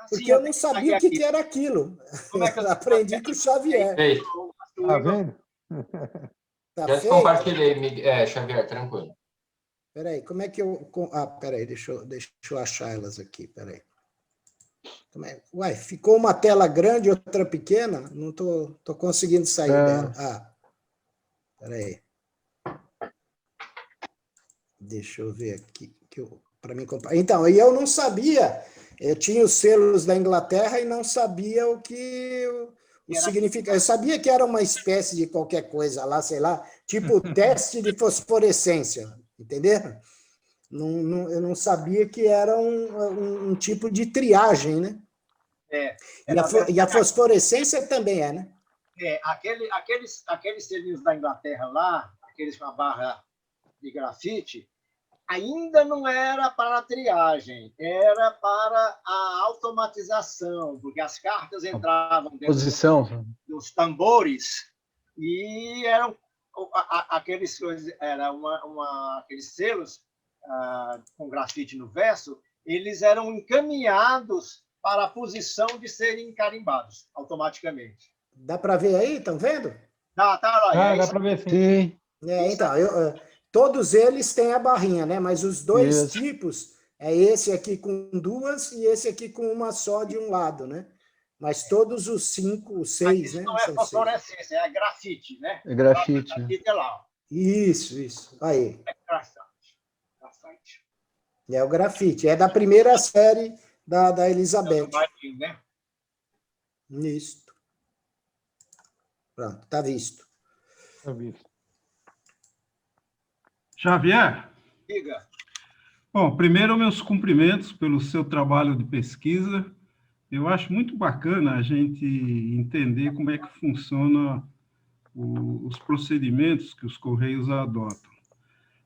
Porque eu não sabia o que era aquilo. Como é que eu aprendi com o Xavier. Tá vendo? Já descompartilhei, Xavier, tranquilo. Peraí, como é que eu... peraí, deixa eu achar elas aqui, peraí. Uai, ficou uma tela grande e outra pequena? Não tô conseguindo sair dela. Peraí. Deixa eu ver aqui, para mim comparar. Então, e eu não sabia, eu tinha os selos da Inglaterra e não sabia o que o significado. Eu sabia que era uma espécie de qualquer coisa lá, sei lá, tipo teste de fosforescência, entenderam? Eu não sabia que era um tipo de triagem, né? E a fosforescência também é, né? Aqueles selinhos da Inglaterra lá, aqueles com a barra de grafite, ainda não era para a triagem, era para a automatização, porque as cartas entravam dentro dos tambores e eram aqueles selos com grafite no verso, eles eram encaminhados para a posição de serem carimbados automaticamente. Dá para ver aí? Estão vendo? Tá lá. Dá para ver sim. Sim. Então, todos eles têm a barrinha, né? Mas os dois tipos, é esse aqui com duas e esse aqui com uma só de um lado, né? Mas todos os 5, 6, né? Não é fosforescência, é grafite, né? É grafite. Grafite é lá. Isso. Aí. É grafite. É o grafite. É da primeira série da Elizabeth. Né? Isso. Pronto, está visto. Está visto. Xavier? Diga. Bom, primeiro, meus cumprimentos pelo seu trabalho de pesquisa. Eu acho muito bacana a gente entender como é que funciona os procedimentos que os Correios adotam.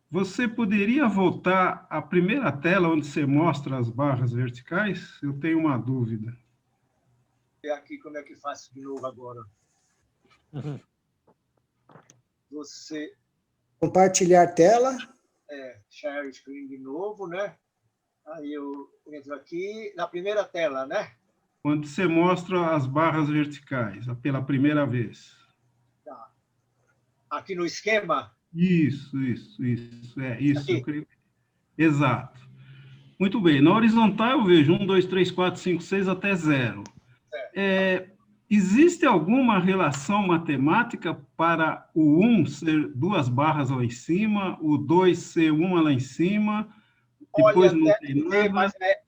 Você poderia voltar à primeira tela onde você mostra as barras verticais? Eu tenho uma dúvida. É aqui como é que faço de novo agora. Você... Compartilhar tela. Share screen de novo, né? Aí eu entro aqui na primeira tela, né? Quando você mostra as barras verticais, pela primeira vez. Tá. Aqui no esquema? Isso. É isso. Eu creio... Exato. Muito bem. Na horizontal eu vejo 1, 2, 3, 4, 5, 6 até 0. Existe alguma relação matemática para o 1 ser 2 barras lá em cima, o 2 ser uma lá em cima, depois não tem nada? Mas é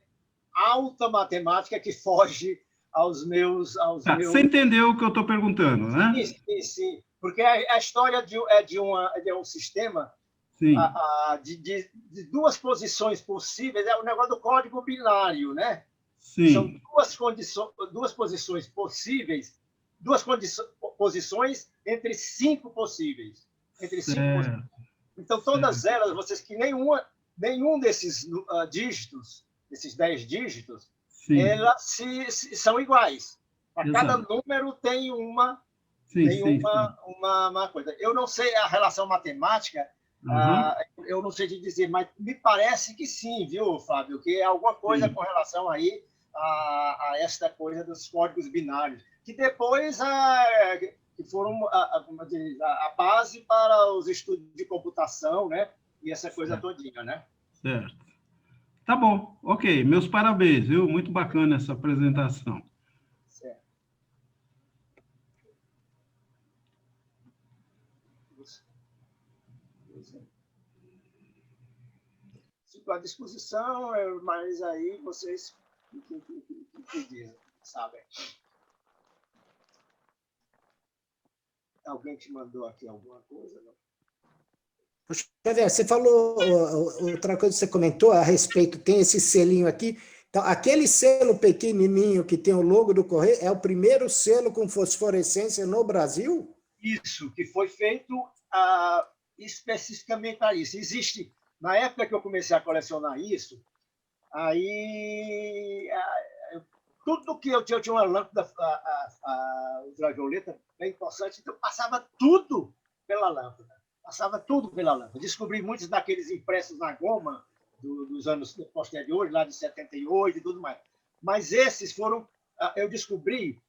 alta matemática que foge aos meus... Você entendeu o que eu estou perguntando, né? Sim. Porque a história de um sistema de duas posições possíveis, é o negócio do código binário, né? Sim. São duas posições possíveis, posições entre 5 possíveis. Então, todas elas, vocês que nenhum desses dígitos, desses 10 dígitos, elas são iguais. Para cada número tem uma coisa. Eu não sei a relação matemática, eu não sei te dizer, mas me parece que sim, viu, Fábio? Que é alguma coisa com relação aí a esta coisa dos códigos binários, que depois que foram a base para os estudos de computação, né? E essa coisa todinha, né? Certo. Tá bom, ok. Meus parabéns, viu? Muito bacana essa apresentação. Certo. Fico à disposição, mas aí vocês que dizem, sabem. Alguém te mandou aqui alguma coisa? Não? Você falou outra coisa que você comentou a respeito, tem esse selinho aqui. Então, aquele selo pequenininho que tem o logo do Correio é o primeiro selo com fosforescência no Brasil? Isso, que foi feito especificamente para isso. Existe, na época que eu comecei a colecionar isso, aí tudo que eu tinha uma lâmpada ultravioleta bem importante, então passava tudo pela lâmpada. Descobri muitos daqueles impressos na goma dos anos posteriores, lá de 78 e tudo mais. Mas esses foram... Eu descobri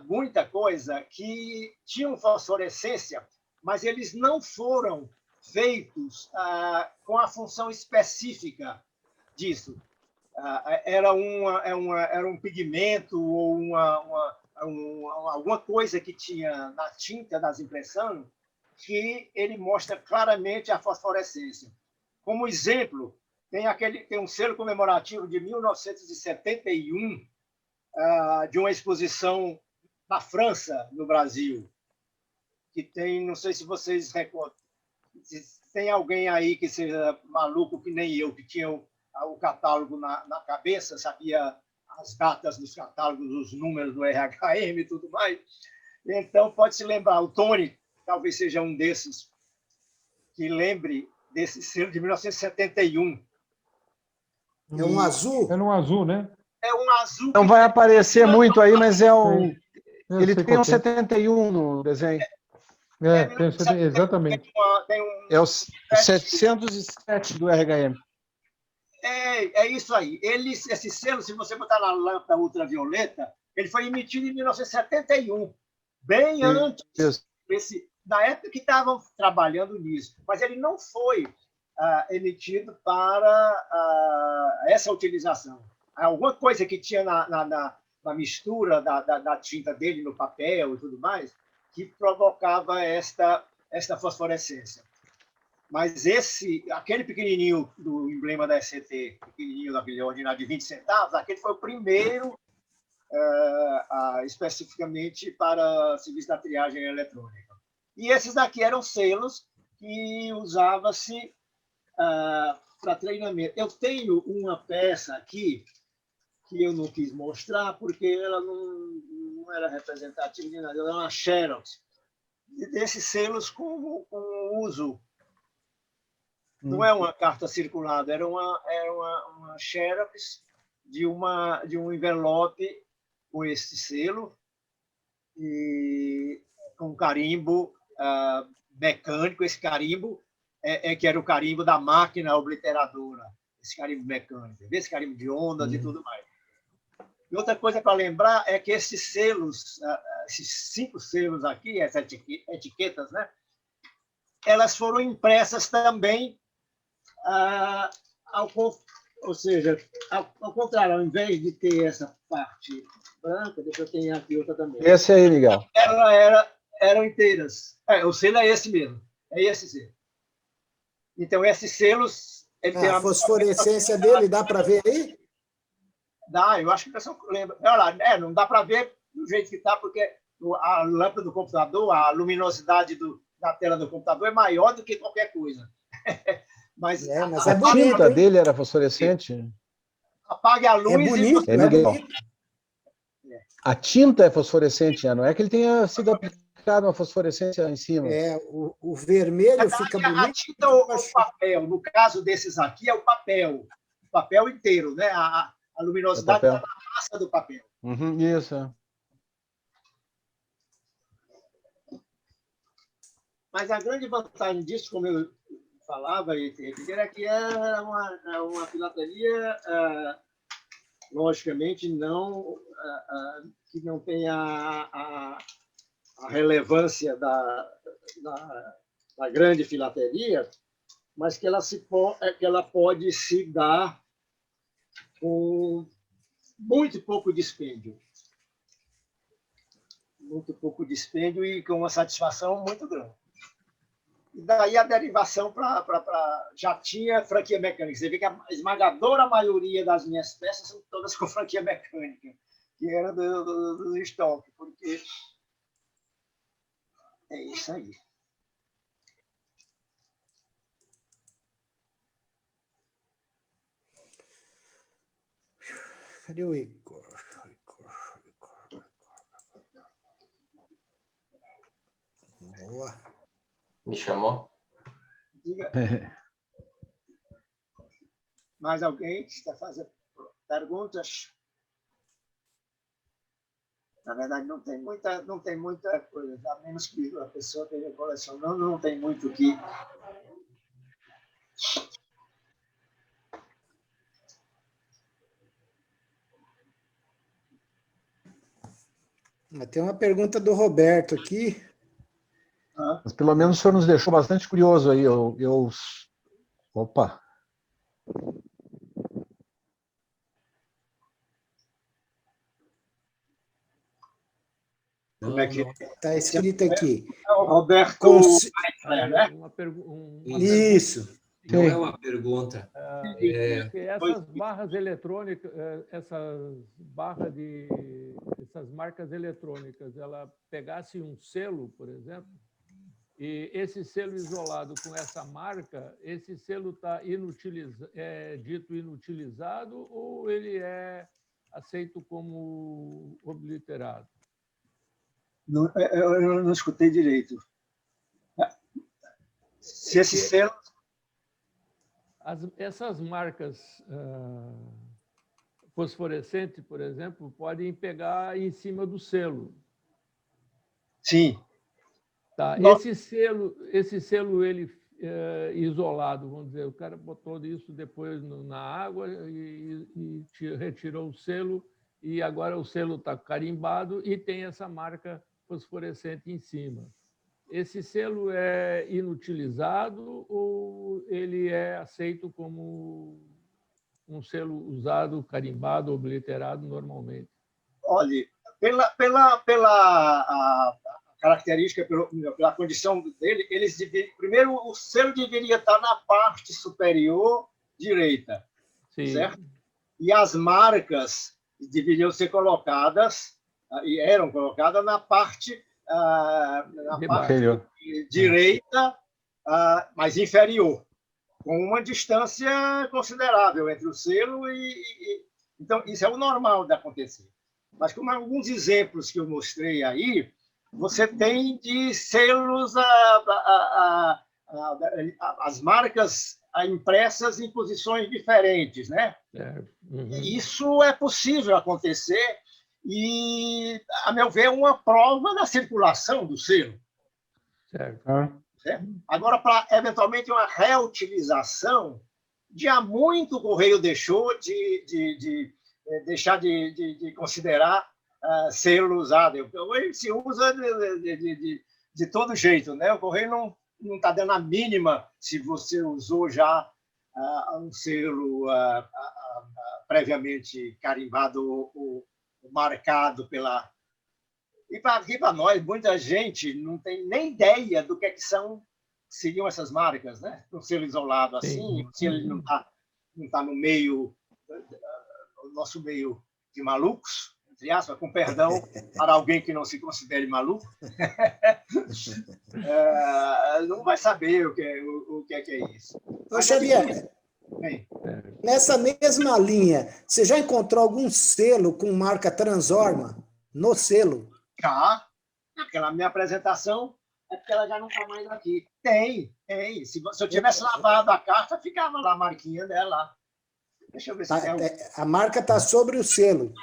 muita coisa que tinham fosforescência, mas eles não foram feitos com a função específica disso. Era um pigmento ou alguma coisa que tinha na tinta das impressões que ele mostra claramente a fosforescência. Como exemplo, tem um selo comemorativo de 1971, de uma exposição na França, no Brasil, que tem, não sei se vocês recordam, se tem alguém aí que seja maluco que nem eu, que tinha o catálogo na cabeça, sabia as datas dos catálogos, os números do RHM e tudo mais. Então, pode se lembrar, o Tony talvez seja um desses que lembre desse selo de 1971. É um azul? É no azul, né? É um azul. Não vai aparecer muito aí, mas é um... Ele tem um qual que é. 71 no desenho. Exatamente. É o 707 do RHM. É isso aí. Esse selo, se você botar na lâmpada ultravioleta, ele foi emitido em 1971, bem antes, na época que estavam trabalhando nisso. Mas ele não foi emitido para essa utilização. Alguma coisa que tinha na mistura da tinta dele no papel e tudo mais, que provocava esta fosforescência. Mas aquele pequenininho do emblema da SCT, pequenininho daquele ordinário de 20 centavos, aquele foi o primeiro especificamente para serviço da triagem eletrônica. E esses daqui eram selos que usava-se para treinamento. Eu tenho uma peça aqui que eu não quis mostrar porque ela não era representativa de nada, ela era uma xerox desses selos com uso. Não é uma carta circulada, era uma xerox de um envelope com esse selo e com carimbo mecânico. Esse carimbo que era o carimbo da máquina obliteradora, esse carimbo mecânico, esse carimbo de ondas e tudo mais. E outra coisa para lembrar é que esses selos, esses 5 selos aqui, essas etiquetas, né, elas foram impressas também, ou seja, ao contrário, ao invés de ter essa parte branca, deixa eu ter aqui outra também. Esse aí, Miguel. Eram inteiras. O selo é esse mesmo, é esse selo. Então, esses selos... A fosforescência dele, dá para ver aí? Dá, eu acho que a pessoa lembra. Olha lá, não dá para ver do jeito que está, porque a lâmpada do computador, a luminosidade da tela do computador é maior do que qualquer coisa. Mas a tinta dele era fosforescente? Apague a luz. É bonito, é bonito. A tinta é fosforescente, não é que ele tenha sido aplicado uma fosforescência em cima. O vermelho fica bonito. A tinta ou o papel, no caso desses aqui, é o papel inteiro, né? A luminosidade está na massa do papel. Isso. Mas a grande vantagem disso, como eu falava, era que era uma filatelia, logicamente, que não tem a relevância da grande filatelia, mas que ela pode se dar com muito pouco dispêndio. Muito pouco dispêndio e com uma satisfação muito grande. E daí a derivação já tinha franquia mecânica. Você vê que a esmagadora maioria das minhas peças são todas com franquia mecânica, que era do estoque, porque é isso aí. Cadê o Igor? Boa. Me chamou? Diga. Mais alguém que está fazendo perguntas? Na verdade, não tem muita coisa, a menos que a pessoa esteja colecionando, não tem muito o que... Tem uma pergunta do Roberto aqui. Mas pelo menos o senhor nos deixou bastante curioso aí. Opa! Como é que está escrito aqui? Roberto. Isso. Não é uma pergunta. Que essas barras eletrônicas, essas marcas eletrônicas, ela pegasse um selo, por exemplo, e esse selo isolado com essa marca, esse selo está dito inutilizado ou ele é aceito como obliterado? Eu não escutei direito. Se esse selo... Essas marcas fosforescentes, por exemplo, podem pegar em cima do selo. Sim. Tá. Esse selo ele isolado, vamos dizer, o cara botou isso depois na água e retirou o selo, e agora o selo está carimbado e tem essa marca fosforescente em cima. Esse selo é inutilizado ou ele é aceito como um selo usado, carimbado, obliterado normalmente? Olha, pela característica, pela condição dele, primeiro, o selo deveria estar na parte superior direita, Sim. certo? E as marcas deveriam ser colocadas, e eram colocadas na parte direita, mas inferior, com uma distância considerável entre o selo então, isso é o normal de acontecer. Mas como alguns exemplos que eu mostrei aí, você tem de selos, as marcas impressas em posições diferentes, né? Uhum. Isso é possível acontecer e, a meu ver, é uma prova da circulação do selo. Certo. Certo? Agora, para, eventualmente, uma reutilização, já muito o Correio deixou de considerar selo usado. Hoje se usa de todo jeito, né? O Correio não está dando a mínima se você usou já um selo previamente carimbado ou marcado pela... E para nós, muita gente não tem nem ideia do que seriam essas marcas, né? Um selo isolado assim, se ele não está no meio, no nosso meio de malucos, entre aspas, com perdão para alguém que não se considere maluco, não vai saber o que é isso. Ô, Xavier, nessa mesma linha, você já encontrou algum selo com marca Transorma no selo? Já. Aquela minha apresentação é porque ela já não está mais aqui. Tem. Se eu tivesse lavado a carta, ficava lá a marquinha dela. Deixa eu ver se a marca está sobre o selo.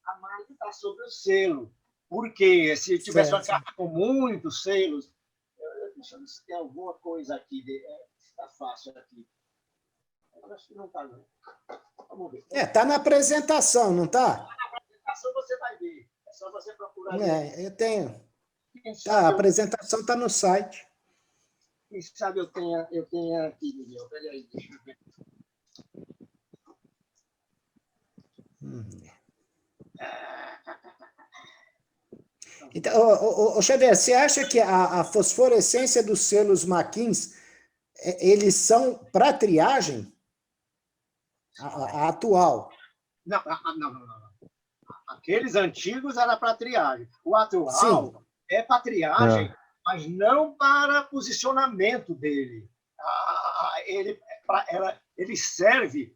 A marca está sobre o selo. Porque se tivesse uma carta com muitos selos... Deixa eu ver se tem alguma coisa aqui. Está fácil aqui. Eu acho que não está, não. Vamos ver. Está na apresentação, não está? Na apresentação você vai ver. É só você procurar. Eu tenho. A apresentação está no site. Quem sabe eu tenho aqui, Miguel. Peraí aí, deixa eu ver. Então, Xavier, você acha que a fosforescência dos selos Maquins, eles são para triagem? A atual? Não. Aqueles antigos era para triagem. O atual é para triagem, mas não para posicionamento dele. Ele serve,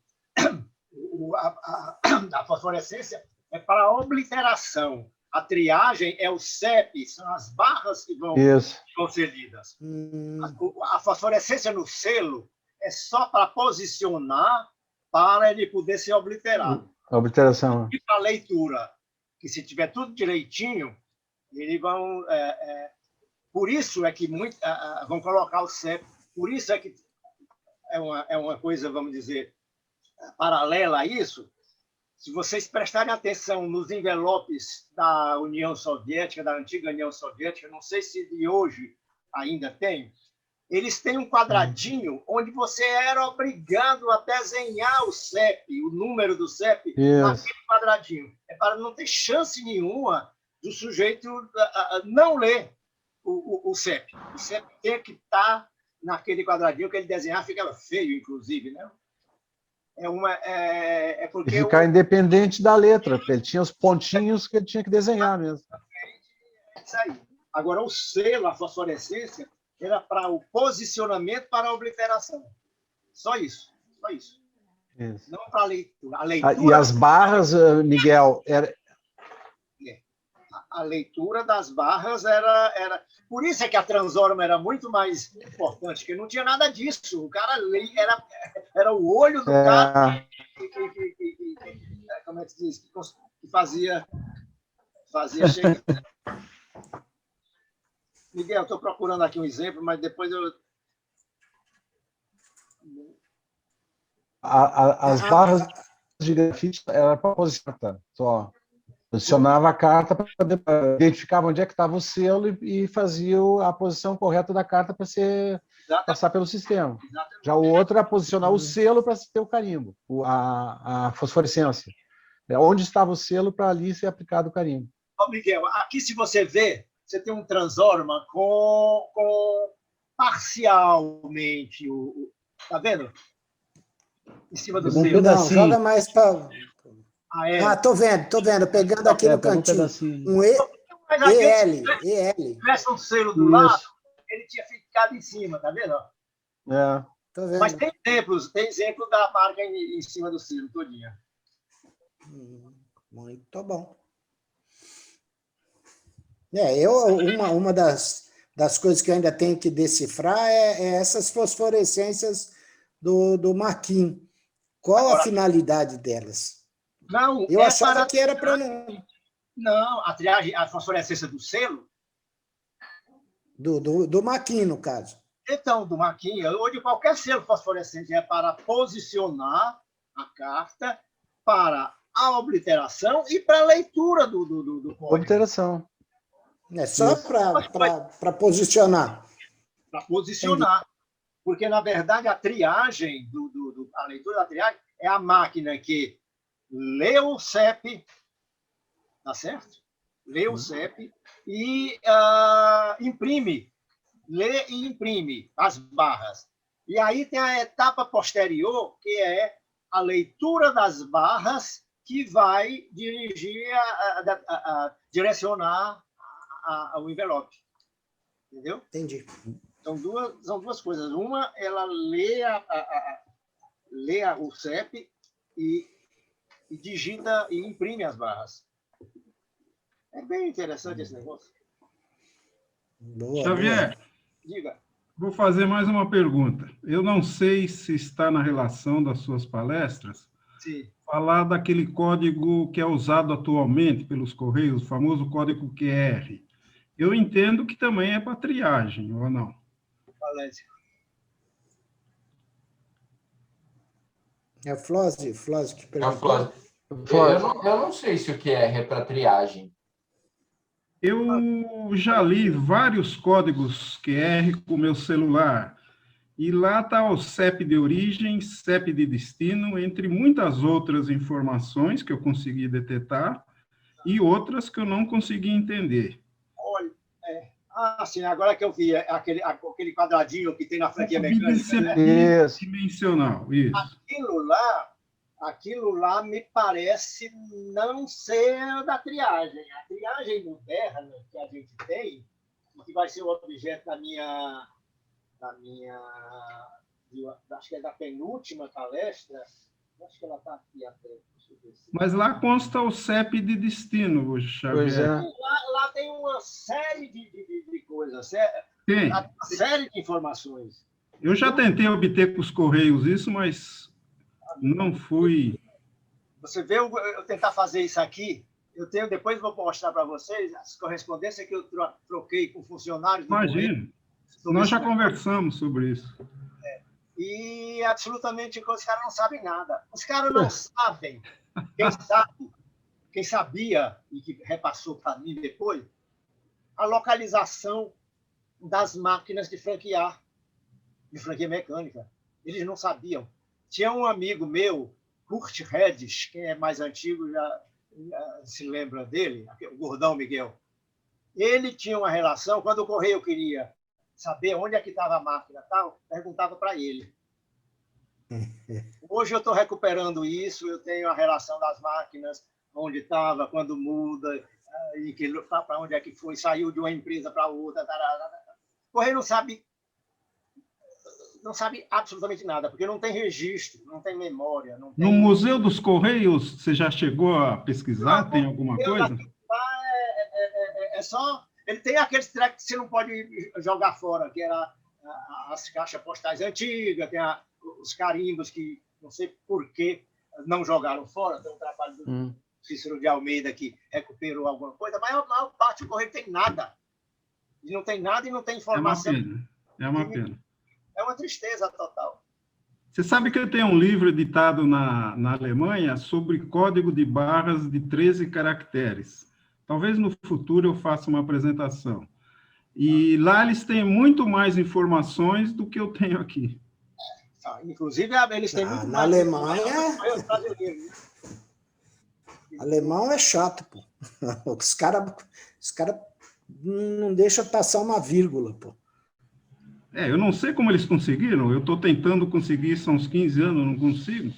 a fosforescência é para obliteração. A triagem é o CEP, são as barras que vão ser lidas. A fosforescência no selo é só para posicionar, para ele poder ser obliterado. A obliteração. E para a leitura, que se tiver tudo direitinho, eles vão... por isso é que vão colocar o CEP, por isso é que é uma coisa, vamos dizer, paralela a isso. Se vocês prestarem atenção nos envelopes da União Soviética, da antiga União Soviética, não sei se de hoje ainda tem, eles têm um quadradinho onde você era obrigado a desenhar o CEP, o número do CEP, naquele quadradinho. É para não ter chance nenhuma do sujeito não ler o CEP. O CEP tem que estar naquele quadradinho que ele desenhava, ficava feio, inclusive, né? É E porque ficar independente da letra, porque ele tinha os pontinhos que ele tinha que desenhar mesmo. isso aí. Agora, o selo, a fosforescência, era para o posicionamento, para a obliteração. Só isso. Só isso. Isso. Não para a leitura. A E leitura, as barras, Miguel, a leitura das barras era... Por isso é que a Transorma era muito mais importante, porque não tinha nada disso. O cara era o olho do cara como é que se diz? Que fazia chegar. Miguel, estou procurando aqui um exemplo, mas depois eu... as barras de grafite era para posicionar só. Posicionava a carta para identificar onde é que estava o selo e fazia a posição correta da carta para passar pelo sistema. Exatamente. Já o outro era posicionar o selo para ter o carimbo, a fosforescência. Onde estava o selo para ali ser aplicado o carimbo. Ó, Miguel, aqui se você vê, você tem um Transorma com parcialmente tá vendo? Em cima do selo. Não, joga mais para... Ah, tô vendo, pegando aqui no cantinho. Um EL. Se tivesse um selo do lado, ele tinha ficado em cima, tá vendo? Tô vendo. Mas tem exemplo da marca em cima do selo, todinha. Muito bom. Uma das coisas que eu ainda tenho que decifrar é essas fosforescências do Marquinhos. Qual a finalidade delas? Não, eu achava que era para não... Não, a fosforescência do selo? Do Marquinhos, no caso. Então, do Marquinhos, ou de qualquer selo fosforescente, é para posicionar a carta para a obliteração e para a leitura do código. Obliteração. É só para posicionar. Para posicionar. Entendi. Porque, na verdade, a triagem, a leitura da triagem é a máquina que lê o CEP, tá certo? Lê o CEP e imprime. Lê e imprime as barras. E aí tem a etapa posterior, que é a leitura das barras, que vai direcionar o envelope. Entendeu? Entendi. São duas coisas. Uma, ela lê o CEP e digita e imprime as barras. É bem interessante esse negócio. Boa, Xavier, diga. Vou fazer mais uma pergunta. Eu não sei se está na relação das suas palestras. Sim. Falar daquele código que é usado atualmente pelos Correios, o famoso código QR. Eu entendo que também é para triagem, ou não? Valência. É o Flósio que perguntou. É o Flósio. Eu não sei se o QR é para triagem. Eu já li vários códigos QR com o meu celular, e lá está o CEP de origem, CEP de destino, entre muitas outras informações que eu consegui detectar e outras que eu não consegui entender. Olha, sim, agora que eu vi aquele quadradinho que tem na franquia mecânica. Né? Dimensional, isso. Aquilo lá me parece não ser da triagem. A triagem moderna que a gente tem, que vai ser o objeto da minha acho que é da penúltima palestra, acho que ela está aqui até. Mas lá consta o CEP de destino, Xavier. Lá tem uma série de coisas, tem uma série de informações. Eu já tentei obter com os Correios isso, mas não fui. Você vê eu tentar fazer isso aqui, depois vou mostrar para vocês as correspondências que eu troquei com funcionários do Imagina. Nós já conversamos sobre isso. E absolutamente os caras não sabem nada. Os caras não sabem. Quem sabia e que repassou para mim depois, a localização das máquinas de franquia mecânica. Eles não sabiam. Tinha um amigo meu, Kurt Redis, quem é mais antigo já se lembra dele, o gordão Miguel. Ele tinha uma relação, quando o Correio queria saber onde é que estava a máquina, tal, perguntava para ele. Hoje eu estou recuperando isso, eu tenho a relação das máquinas, onde estava, quando muda, para onde é que foi, saiu de uma empresa para outra. O correio não sabe absolutamente nada, porque não tem registro, não tem memória. Não tem... No Museu dos Correios, você já chegou a pesquisar? Tem alguma coisa? É só... Ele tem aqueles tracks que você não pode jogar fora, que era as caixas postais antigas, tem os carimbos que não sei por que não jogaram fora, tem um trabalho do Cícero de Almeida que recuperou alguma coisa, mas a maior parte do correio tem nada. E não tem nada e não tem informação. É uma pena. É uma tristeza total. Você sabe que eu tenho um livro editado na Alemanha sobre código de barras de 13 caracteres. Talvez no futuro eu faça uma apresentação. E lá eles têm muito mais informações do que eu tenho aqui. Inclusive, eles têm muito na mais... Alemanha... Alemão é chato, pô. Os caras não deixam passar uma vírgula, pô. Eu não sei como eles conseguiram. Eu estou tentando conseguir, são uns 15 anos, não consigo.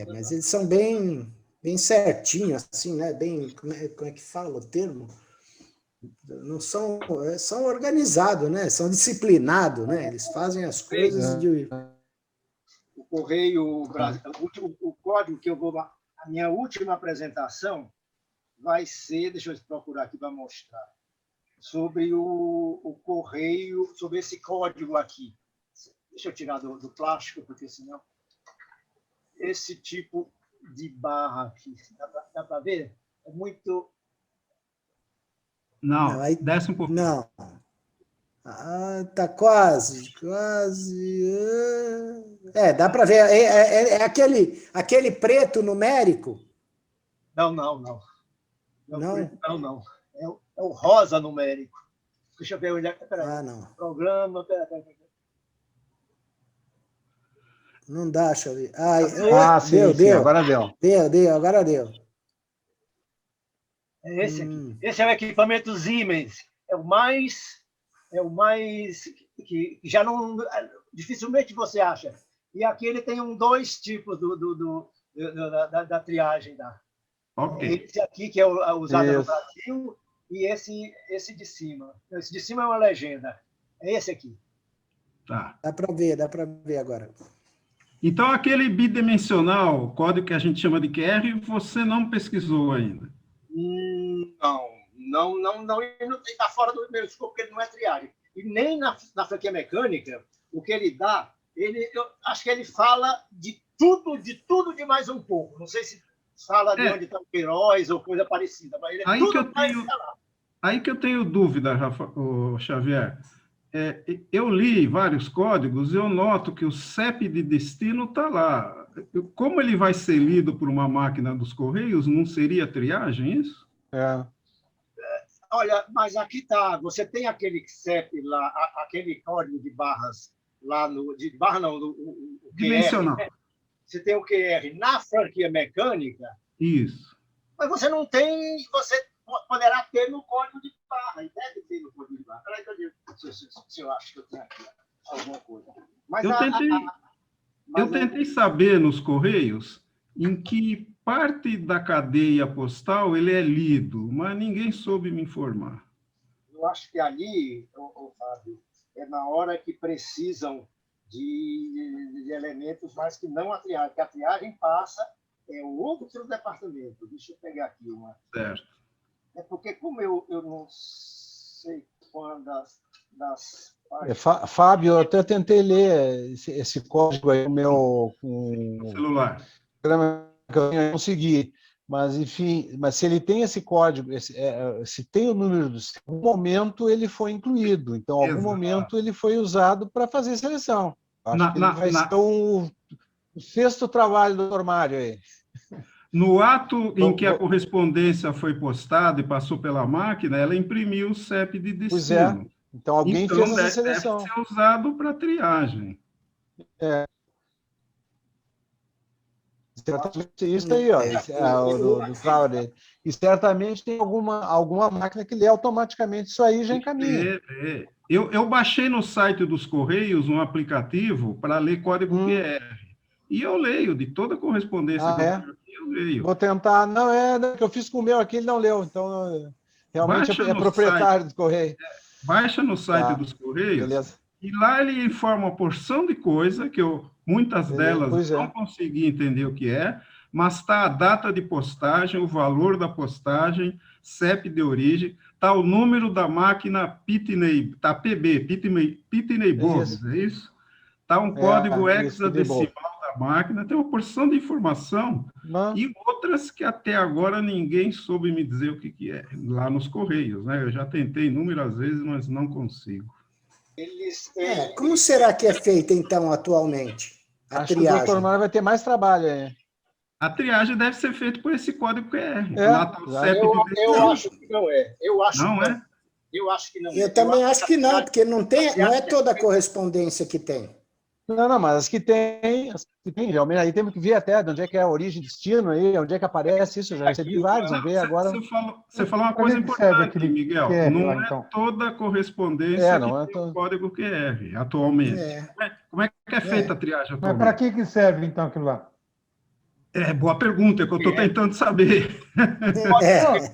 Mas eles são bem certinhos, assim, né? Bem, como é que fala o termo? Não são organizados, né? São disciplinados, né? Eles fazem as coisas de... O Correio Brasil, o código que eu vou... A minha última apresentação vai ser... Deixa eu procurar aqui para mostrar. Sobre o Correio, sobre esse código aqui. Deixa eu tirar do plástico, porque senão... Esse tipo de barra aqui, dá para ver? É muito... Não, desce um pouco. Não. Tá quase. Dá para ver. É aquele preto numérico? Não. Não? Não. É o rosa numérico. Deixa eu ver onde é que... Peraí. Não. Programa... Peraí. Não dá, deixa eu ver. Sim, deu. Agora deu. Agora deu. É esse aqui. Esse é o equipamento Siemens. É o mais que já não... Dificilmente você acha. E aqui ele tem dois tipos da triagem. Ok. Esse aqui, que é usado no Brasil, e esse de cima. Esse de cima é uma legenda. É esse aqui. Tá. Dá para ver agora. Então, aquele bidimensional, código que a gente chama de QR, você não pesquisou ainda? Não, ele não está fora do meu escopo, porque ele não é triagem. E nem na franquia mecânica, o que ele dá, eu acho que ele fala de tudo de mais um pouco. Não sei se fala de onde estão Queiroz ou coisa parecida, mas ele aí que eu tenho dúvida, Xavier. Eu li vários códigos e eu noto que o CEP de destino está lá. Como ele vai ser lido por uma máquina dos Correios, não seria triagem isso? Olha, mas aqui está. Você tem aquele CEP lá, aquele código de barras lá no... De barra não, o dimensional. QR, né? Você tem o QR na franquia mecânica. Isso. Mas você não tem... Você poderá ter no código de barra, e deve ter no código de barra. Peraí que eu digo se eu acho que eu tenho aqui alguma coisa. Mas eu tentei saber nos Correios em que parte da cadeia postal ele é lido, mas ninguém soube me informar. Eu acho que ali, Fábio, é na hora que precisam de elementos, mas que não a triagem, porque a triagem passa, é outro departamento. Deixa eu pegar aqui uma. Certo. É porque, como eu não sei quando das Fábio, eu até tentei ler esse código aí no meu celular. Eu não consegui. Mas, enfim, se ele tem esse código, se tem o número, em algum momento ele foi incluído. Então, em algum momento ele foi usado para fazer seleção. Acho que ele vai ser o sexto trabalho do Dr. Mário aí. No ato em que a correspondência foi postada e passou pela máquina, ela imprimiu o CEP de destino. Pois é. Então, alguém fez essa seleção. Deve ser usado para triagem. Certamente isso aí, ó, do Trauer. E certamente tem alguma máquina que lê automaticamente isso aí e já encaminha. Eu baixei no site dos Correios um aplicativo para ler código QR. E eu leio, de toda a correspondência que eu tenho aqui, eu leio. Vou tentar. Não, que eu fiz com o meu aqui, ele não leu. Então, realmente Baixa é no proprietário site, do Correio. Baixa no site dos Correios, Beleza. e lá ele informa uma porção de coisa que muitas delas não consegui entender o que é, mas está a data de postagem, o valor da postagem, CEP de origem, está o número da máquina Pitney, está PB, Pitney Bowes, é isso? Está um código hexadecimal da máquina, tem uma porção de informação e outras que até agora ninguém soube me dizer o que é, lá nos Correios, né? Eu já tentei inúmeras vezes, mas não consigo. Como será que é feita, então, atualmente, a Acho triagem? que o doutor Mário vai ter mais trabalho aí. A triagem deve ser feita por esse código QR. Lá tá o CEP eu acho que não é. Eu acho não que é? Eu acho que não. Eu também acho que não, porque não é toda a correspondência que tem. Não, mas as que tem, realmente, aí temos que ver até de onde é que é a origem, destino, aí, onde é que aparece isso, eu já recebi vários, vamos ver agora. Você falou uma coisa importante, Miguel, QR, não lá, então. é toda a correspondência não que tem o código QR, atualmente. Como é que é feita a triagem atualmente? Mas para que serve, então, aquilo lá? Boa pergunta, é que eu estou tentando saber.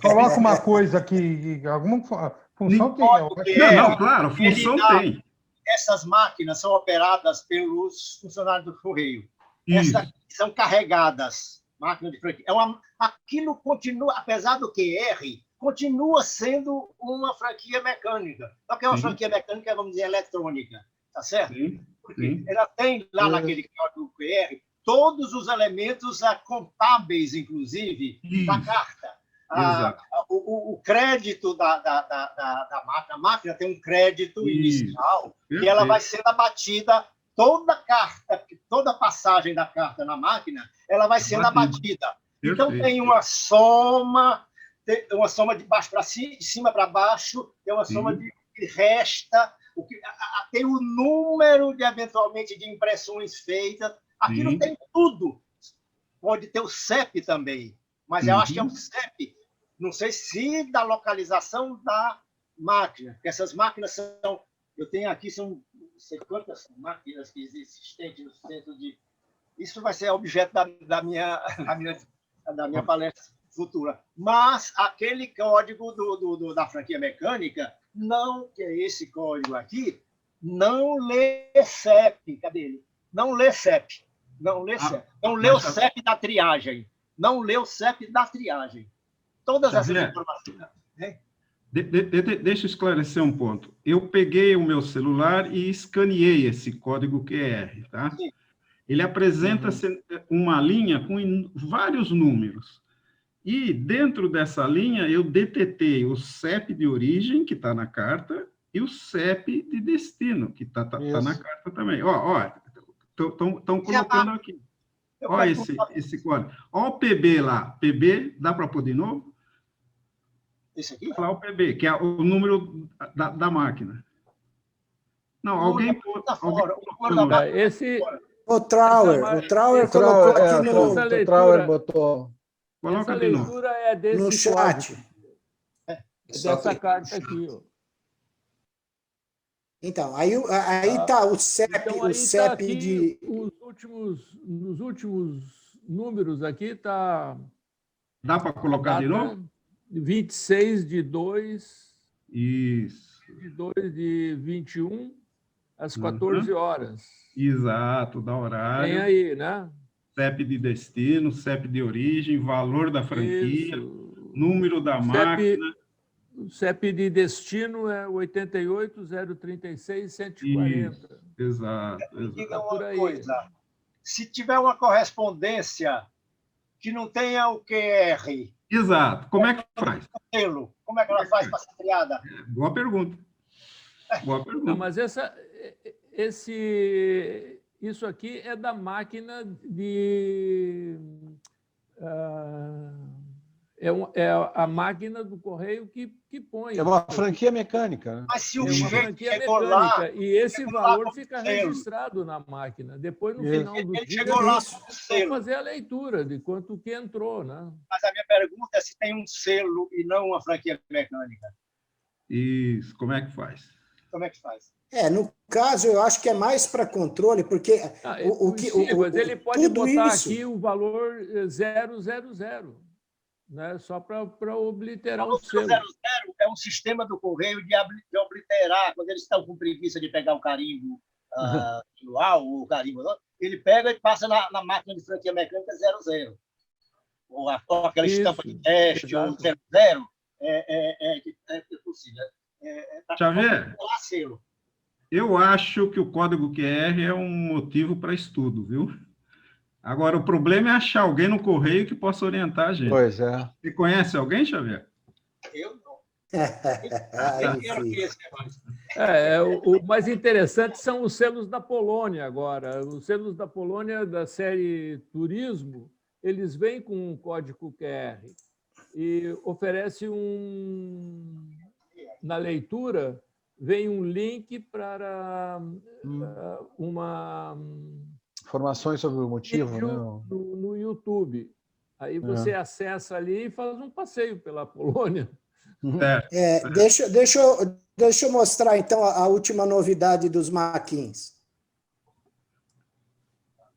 Coloca uma coisa que alguma função tem. Não, claro, função tem. Essas máquinas são operadas pelos funcionários do Correio. Essas são carregadas, máquina de franquia. Aquilo continua, apesar do QR, continua sendo uma franquia mecânica. Só que é uma franquia mecânica, vamos dizer, eletrônica. Tá certo? Porque ela tem lá naquele código QR todos os elementos contábeis, inclusive, da carta. O crédito da máquina. A máquina tem um crédito inicial que ela vai sendo abatida. Toda passagem da carta na máquina, ela vai sendo abatida. Então, tem uma soma de baixo para cima, de cima para baixo, tem uma soma de resta, tem o número, eventualmente, de impressões feitas. Aquilo tem tudo. Pode ter o CEP também. Mas eu acho que é um CEP, não sei se da localização da máquina, porque essas máquinas são... Eu tenho aqui, são não sei quantas máquinas que existem no centro de... Isso vai ser objeto da minha palestra futura. Mas aquele código da franquia mecânica, não, que é esse código aqui, não lê CEP. Cadê ele? Não lê CEP. Não lê CEP. Não lê o CEP da triagem. Não lê o CEP da triagem. Todas essas informações. Deixa eu esclarecer um ponto. Eu peguei o meu celular e escaneei esse código QR, tá? Sim. Ele apresenta uma linha com vários números. E dentro dessa linha eu detetei o CEP de origem, que está na carta, e o CEP de destino, que está na carta também. Estão colocando aqui. Olha esse código. Olha o PB lá. PB, dá para pôr de novo? Esse aqui? Lá o PB, que é o número da máquina. Não, alguém pôs... O Trauer colocou aqui no... O Trauer botou... Essa leitura é desse no chat. Dessa carta aqui, ó. Então, aí está o CEP, então, o CEP aqui, de... Nos últimos números aqui está... Dá para colocar de novo? 26 de 2... Isso. De 2 de 21, às 14 horas. Exato, dá horário. Tem aí, né? CEP de destino, CEP de origem, valor da franquia, número da máquina. O CEP de destino é 88036140. Exato. Diga uma coisa. Se tiver uma correspondência que não tenha o QR... Exato. Como é que faz? Como é que ela faz para ser criada? Boa pergunta. Não, mas isso aqui é da máquina de É a máquina do correio que põe. É uma franquia mecânica, né? Mas se É o uma sujeito franquia chegou mecânica. lá, E esse chegou lá valor com fica selo. registrado na máquina. Depois, no Isso. final do Ele dia, chegou lá Isso. com só selo. fazer a leitura de quanto que entrou, né? Mas a minha pergunta é se tem um selo e não uma franquia mecânica. Isso, como é que faz? Como é que faz? No caso, eu acho que é mais para controle, porque Sim, mas ele pode tudo botar isso... aqui o valor 000, né? Só para obliterar o selo. 00 é um sistema do correio de obliterar, quando eles estão com preguiça de pegar o carimbo manual, o carimbo, ele pega e passa na máquina de franquia mecânica 00. Ou aquela estampa de teste, exato. ou 00, é possível. Xavier, Selo. eu acho que o código QR é um motivo para estudo, viu? Agora, o problema é achar alguém no correio que possa orientar a gente. Pois é. Você conhece alguém, Xavier? Eu não. Difícil. O mais interessante são os selos da Polônia agora. Os selos da Polônia, da série Turismo, eles vêm com um código QR e oferece na leitura, vem um link para uma... Informações sobre o motivo, vídeo né? no YouTube. Aí você acessa ali e faz um passeio pela Polônia. Deixa eu mostrar, então, a última novidade dos maquins.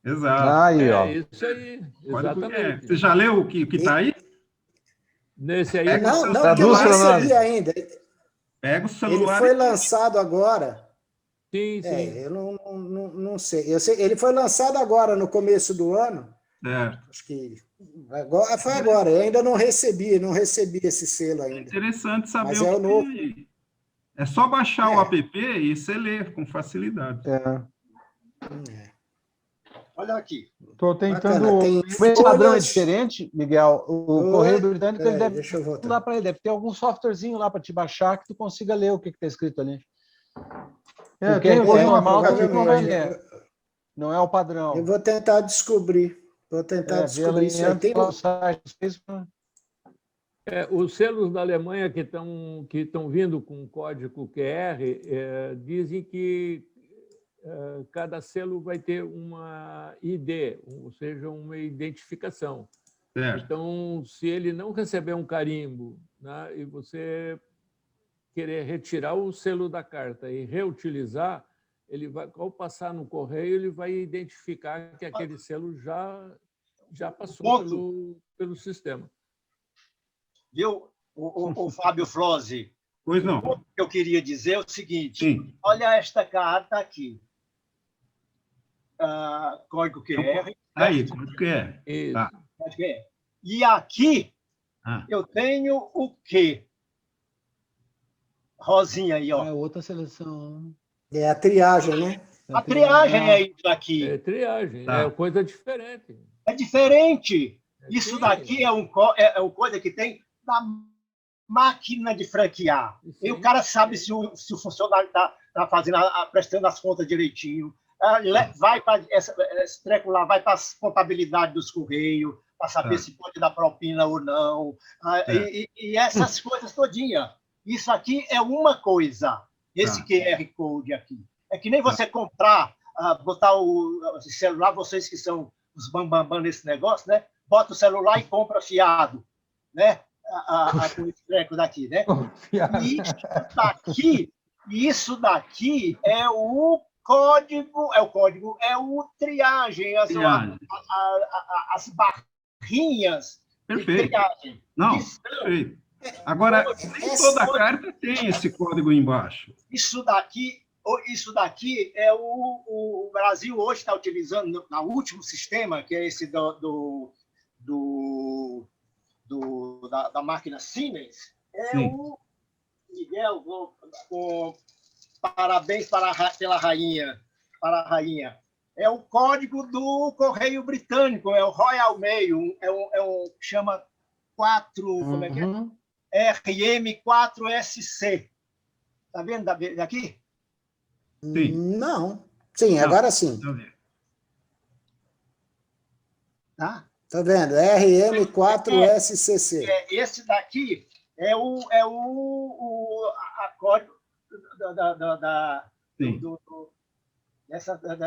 Exato. Aí, ó. Isso aí, Código QR. exatamente. Você já leu o que está aí? Nesse aí, Pega Não, o porque eu traduz não para nós. recebi ainda. Pega o Ele celular foi lançado agora. sim. Eu não sei. Eu sei. Ele foi lançado agora, no começo do ano. Acho que foi agora. Eu ainda não recebi esse selo É ainda. interessante saber Mas o é que o novo. tem aí. É só baixar o app e você lê com facilidade. Olha aqui. Estou tentando. Bacana, tem Esse padrão é folhas. diferente, Miguel. O Correio Britânico ele deve Deixa eu voltar. dar para ele, deve ter algum softwarezinho lá para te baixar que tu consiga ler o que está escrito ali. Porque tem código uma normal tu não vai provavelmente. ler. Não é o padrão. Eu vou tentar descobrir. Descobrir isso aí. Tem o site do Facebook. Os selos da Alemanha que estão vindo com código QR dizem que cada selo vai ter uma ID, ou seja, uma identificação. Certo. Então, se ele não receber um carimbo, né, e você querer retirar o selo da carta e reutilizar, ele vai, ao passar no correio, ele vai identificar que aquele selo já passou pelo sistema. Viu, o Fábio Flose? Pois não. O que eu queria dizer é o seguinte: Sim. olha esta carta aqui. Código QR. Aí, código QR. Tá. E aqui eu tenho o quê? Rosinha aí, ó. É outra seleção. É a triagem, né? A triagem é isso aqui. É triagem, Tá. é coisa diferente. É diferente. Isso Sim. daqui é uma coisa que tem na máquina de franquear. Sim. E o cara sabe se o funcionário está prestando as contas direitinho. Vai para esse treco lá, vai para a contabilidade dos Correios, para saber se pode dar propina ou não. E essas coisas todinhas. Isso aqui é uma coisa, esse QR Code aqui. É que nem você comprar, botar o celular, vocês que são os bambambam nesse negócio, né? Bota o celular e compra fiado, né? Com esse treco daqui, né? E isso daqui é o código, é o triagem, as barrinhas de triagem. Não, perfeito. Agora, nem toda carta tem esse código embaixo. Isso daqui é o Brasil hoje está utilizando no último sistema, que é esse da máquina Siemens. O Miguel, parabéns pela rainha. É o código do Correio Britânico, é o Royal Mail, chama 4, como é que é? RM4SC. Está vendo daqui? Sim. Não. Sim, agora sim. Deixa eu ver. Tá? Tá vendo? RM4SCC. Esse daqui é o a código Sim.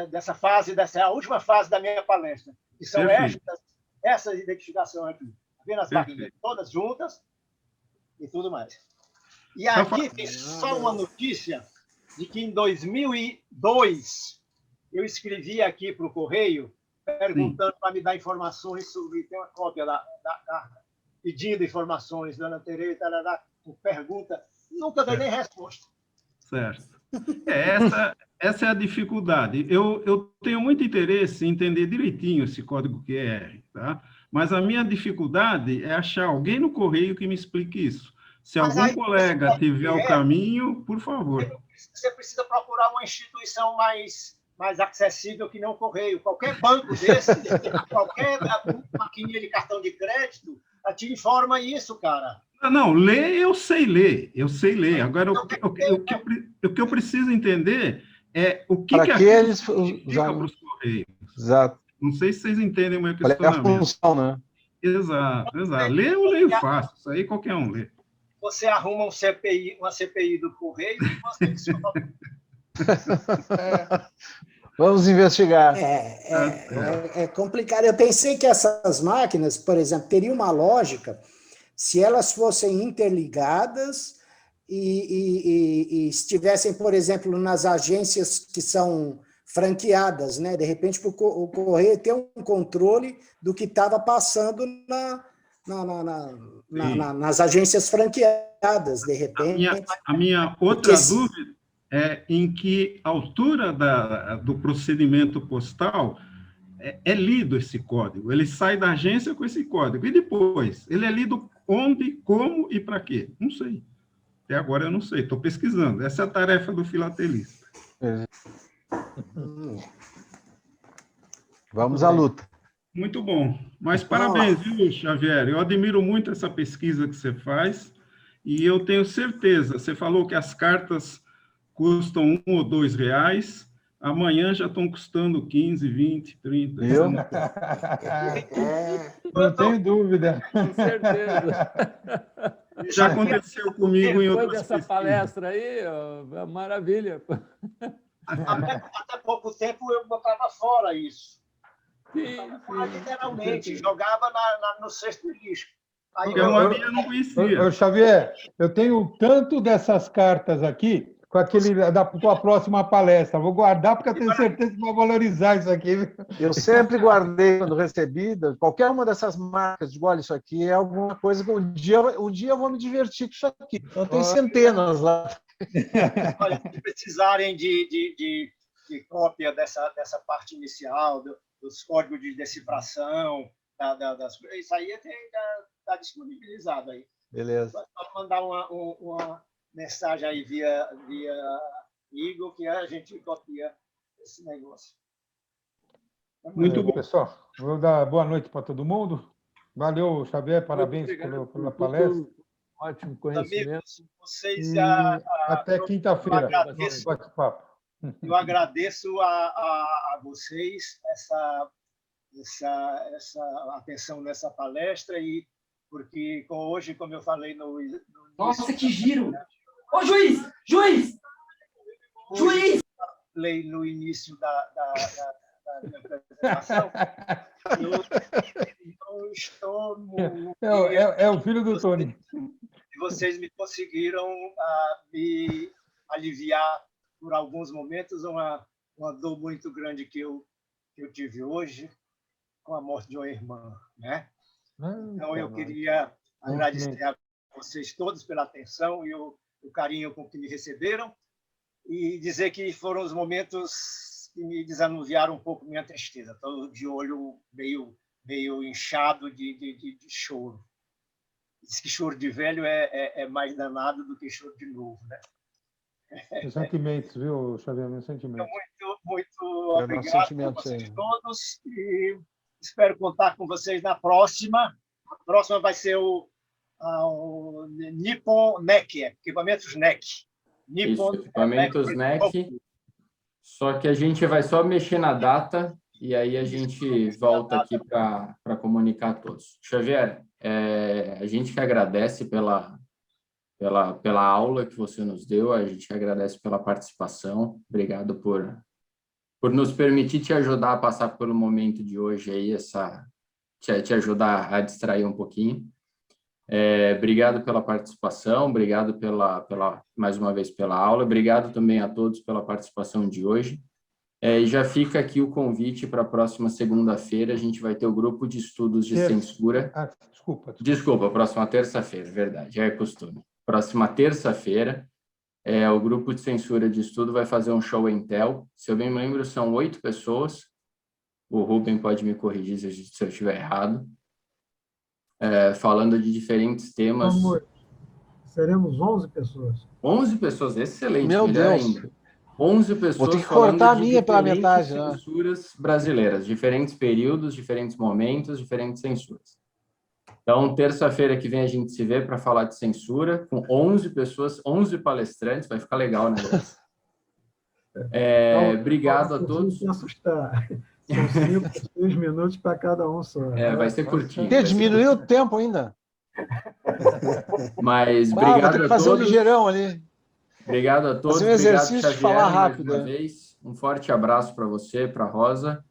dessa fase, dessa é a última fase da minha palestra, que são Perfeito. essas identificações aqui. Tá vendo as Perfeito. barrinhas todas juntas e tudo mais. E Tá aqui tem só uma notícia de que em 2002 eu escrevi aqui para o Correio perguntando para me dar informações sobre, tem uma cópia da carta, pedindo informações, dona Tereza, com pergunta, nunca dei nem resposta. Certo. Essa é a dificuldade. Eu tenho muito interesse em entender direitinho esse código QR, tá? Mas a minha dificuldade é achar alguém no Correio que me explique isso. Se Mas algum aí, colega tiver o caminho, por favor. Você precisa procurar uma instituição mais acessível que não o Correio. Qualquer banco desse, qualquer maquininha de cartão de crédito, te informa isso, cara. Não, ler eu sei ler. Agora, o que eu preciso entender é o que Para que eles significa para os Correios. Exato. Não sei se vocês entendem o meu Qual é a questionamento. função, né? Exato. Ler eu leio fácil, isso aí qualquer um lê. Você arruma uma CPI do Correio e você... Vamos investigar. É complicado. Eu pensei que essas máquinas, por exemplo, teriam uma lógica se elas fossem interligadas e estivessem, por exemplo, nas agências que são franqueadas, né? De repente, o Correio ter um controle do que estava passando nas agências franqueadas, de repente. A minha outra dúvida é em que altura do procedimento postal é lido esse código. Ele sai da agência com esse código. E depois? Ele é lido onde, como e para quê? Não sei. Até agora eu não sei. Estou pesquisando. Essa é a tarefa do filatelista. Vamos à luta. Muito bom. Mas parabéns, viu, Xavier? Eu admiro muito essa pesquisa que você faz e eu tenho certeza, você falou que as cartas custam R$ 1 ou R$ 2, amanhã já estão custando 15, 20, 30. Eu? Não tenho dúvida. Com certeza. Já aconteceu comigo em outras Depois dessa pesquisas. palestra aí, ó, maravilha. Até pouco tempo eu botava fora isso. Sim, Literalmente, jogava no cesto de lixo. Aí Eu não conhecia. Xavier, eu tenho tanto dessas cartas aqui com aquele da tua próxima palestra. Vou guardar porque eu tenho certeza que vai valorizar isso aqui. Eu sempre guardei quando recebi, qualquer uma dessas marcas, digo, olha, isso aqui é alguma coisa que um dia eu vou me divertir com isso aqui. Então tem centenas lá. Olha, se precisarem de cópia dessa parte inicial, dos códigos de decifração, isso aí está disponibilizado aí. Beleza. Pode mandar uma mensagem aí via Igor, que a gente copia esse negócio. Muito bom. Pessoal, vou dar boa noite para todo mundo. Valeu, Xavier, parabéns pela palestra. Ótimo conhecimento. Amigos, vocês até quinta-feira. Bate-papo. Eu agradeço a vocês essa atenção nessa palestra, e porque hoje, como eu falei no Nossa, que giro! Ô, juiz! Juiz! Juiz! Falei no início da minha apresentação, eu estou é o filho do Tony. Vocês me conseguiram me aliviar por alguns momentos uma dor muito grande que eu tive hoje com a morte de uma irmã, né? Então eu queria agradecer a vocês todos pela atenção e o carinho com que me receberam e dizer que foram os momentos que me desanuviaram um pouco minha tristeza. Estou de olho meio inchado de choro. Diz que choro de velho é mais danado do que choro de novo, né? Meus sentimentos, viu, Xavier? Meus sentimentos. Muito obrigado a vocês todos e espero contar com vocês na próxima. A próxima vai ser o Nippon NEC, equipamentos NEC. Isso, equipamentos NEC, só que a gente vai só mexer na data e aí a gente volta aqui para comunicar a todos. Xavier, a gente que agradece pela aula que você nos deu, a gente agradece pela participação, obrigado por nos permitir te ajudar a passar pelo momento de hoje aí, te ajudar a distrair um pouquinho. Obrigado pela participação, obrigado mais uma vez pela aula, obrigado também a todos pela participação de hoje. E já fica aqui o convite para a próxima segunda-feira, a gente vai ter o grupo de estudos de censura. Desculpa, próxima terça-feira, verdade, é costume. Próxima terça-feira, o grupo de censura de estudo vai fazer um show em tel. Se eu bem me lembro, são 8 pessoas. O Rubem pode me corrigir se eu estiver errado. Falando de diferentes temas. Seremos 11 pessoas. 11 pessoas, excelente. Meu Deus. Ainda. 11 pessoas. Vou ter que cortar a minha pela metade. Censuras brasileiras, diferentes períodos, diferentes momentos, diferentes censuras. Então, terça-feira que vem a gente se vê para falar de censura, com 11 pessoas, 11 palestrantes, vai ficar legal o negócio. Obrigado a todos. Não se assustar. São 5, 6 minutos para cada um só. Vai ser curtinho. Diminuiu o tempo ainda. Mas obrigado vou ter que fazer a todos. Um ligeirão ali. Obrigado a todos. Fazer um exercício obrigado, Xavier, de falar rápido. Mais uma vez. Um forte abraço para você, para a Rosa.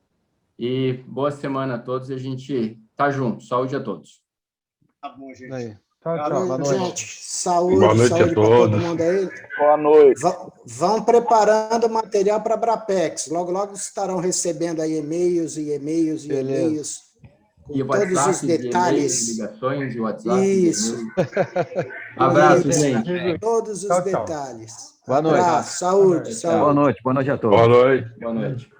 E boa semana a todos. E a gente tá junto. Saúde a todos. Tá bom, gente. Aí. Tchau. Boa noite, gente. Saúde, boa noite saúde a para todo todos. mundo aí. Boa noite. Vão preparando material para a Brapex. Logo, logo estarão recebendo aí e-mails e e-mails e e-mails. Com E todos WhatsApp, os detalhes. Ligações, WhatsApp. Isso. Abraço, gente. Todos os Tchau. detalhes. Boa noite. Abraço, saúde, saúde. Boa noite a todos. Boa noite.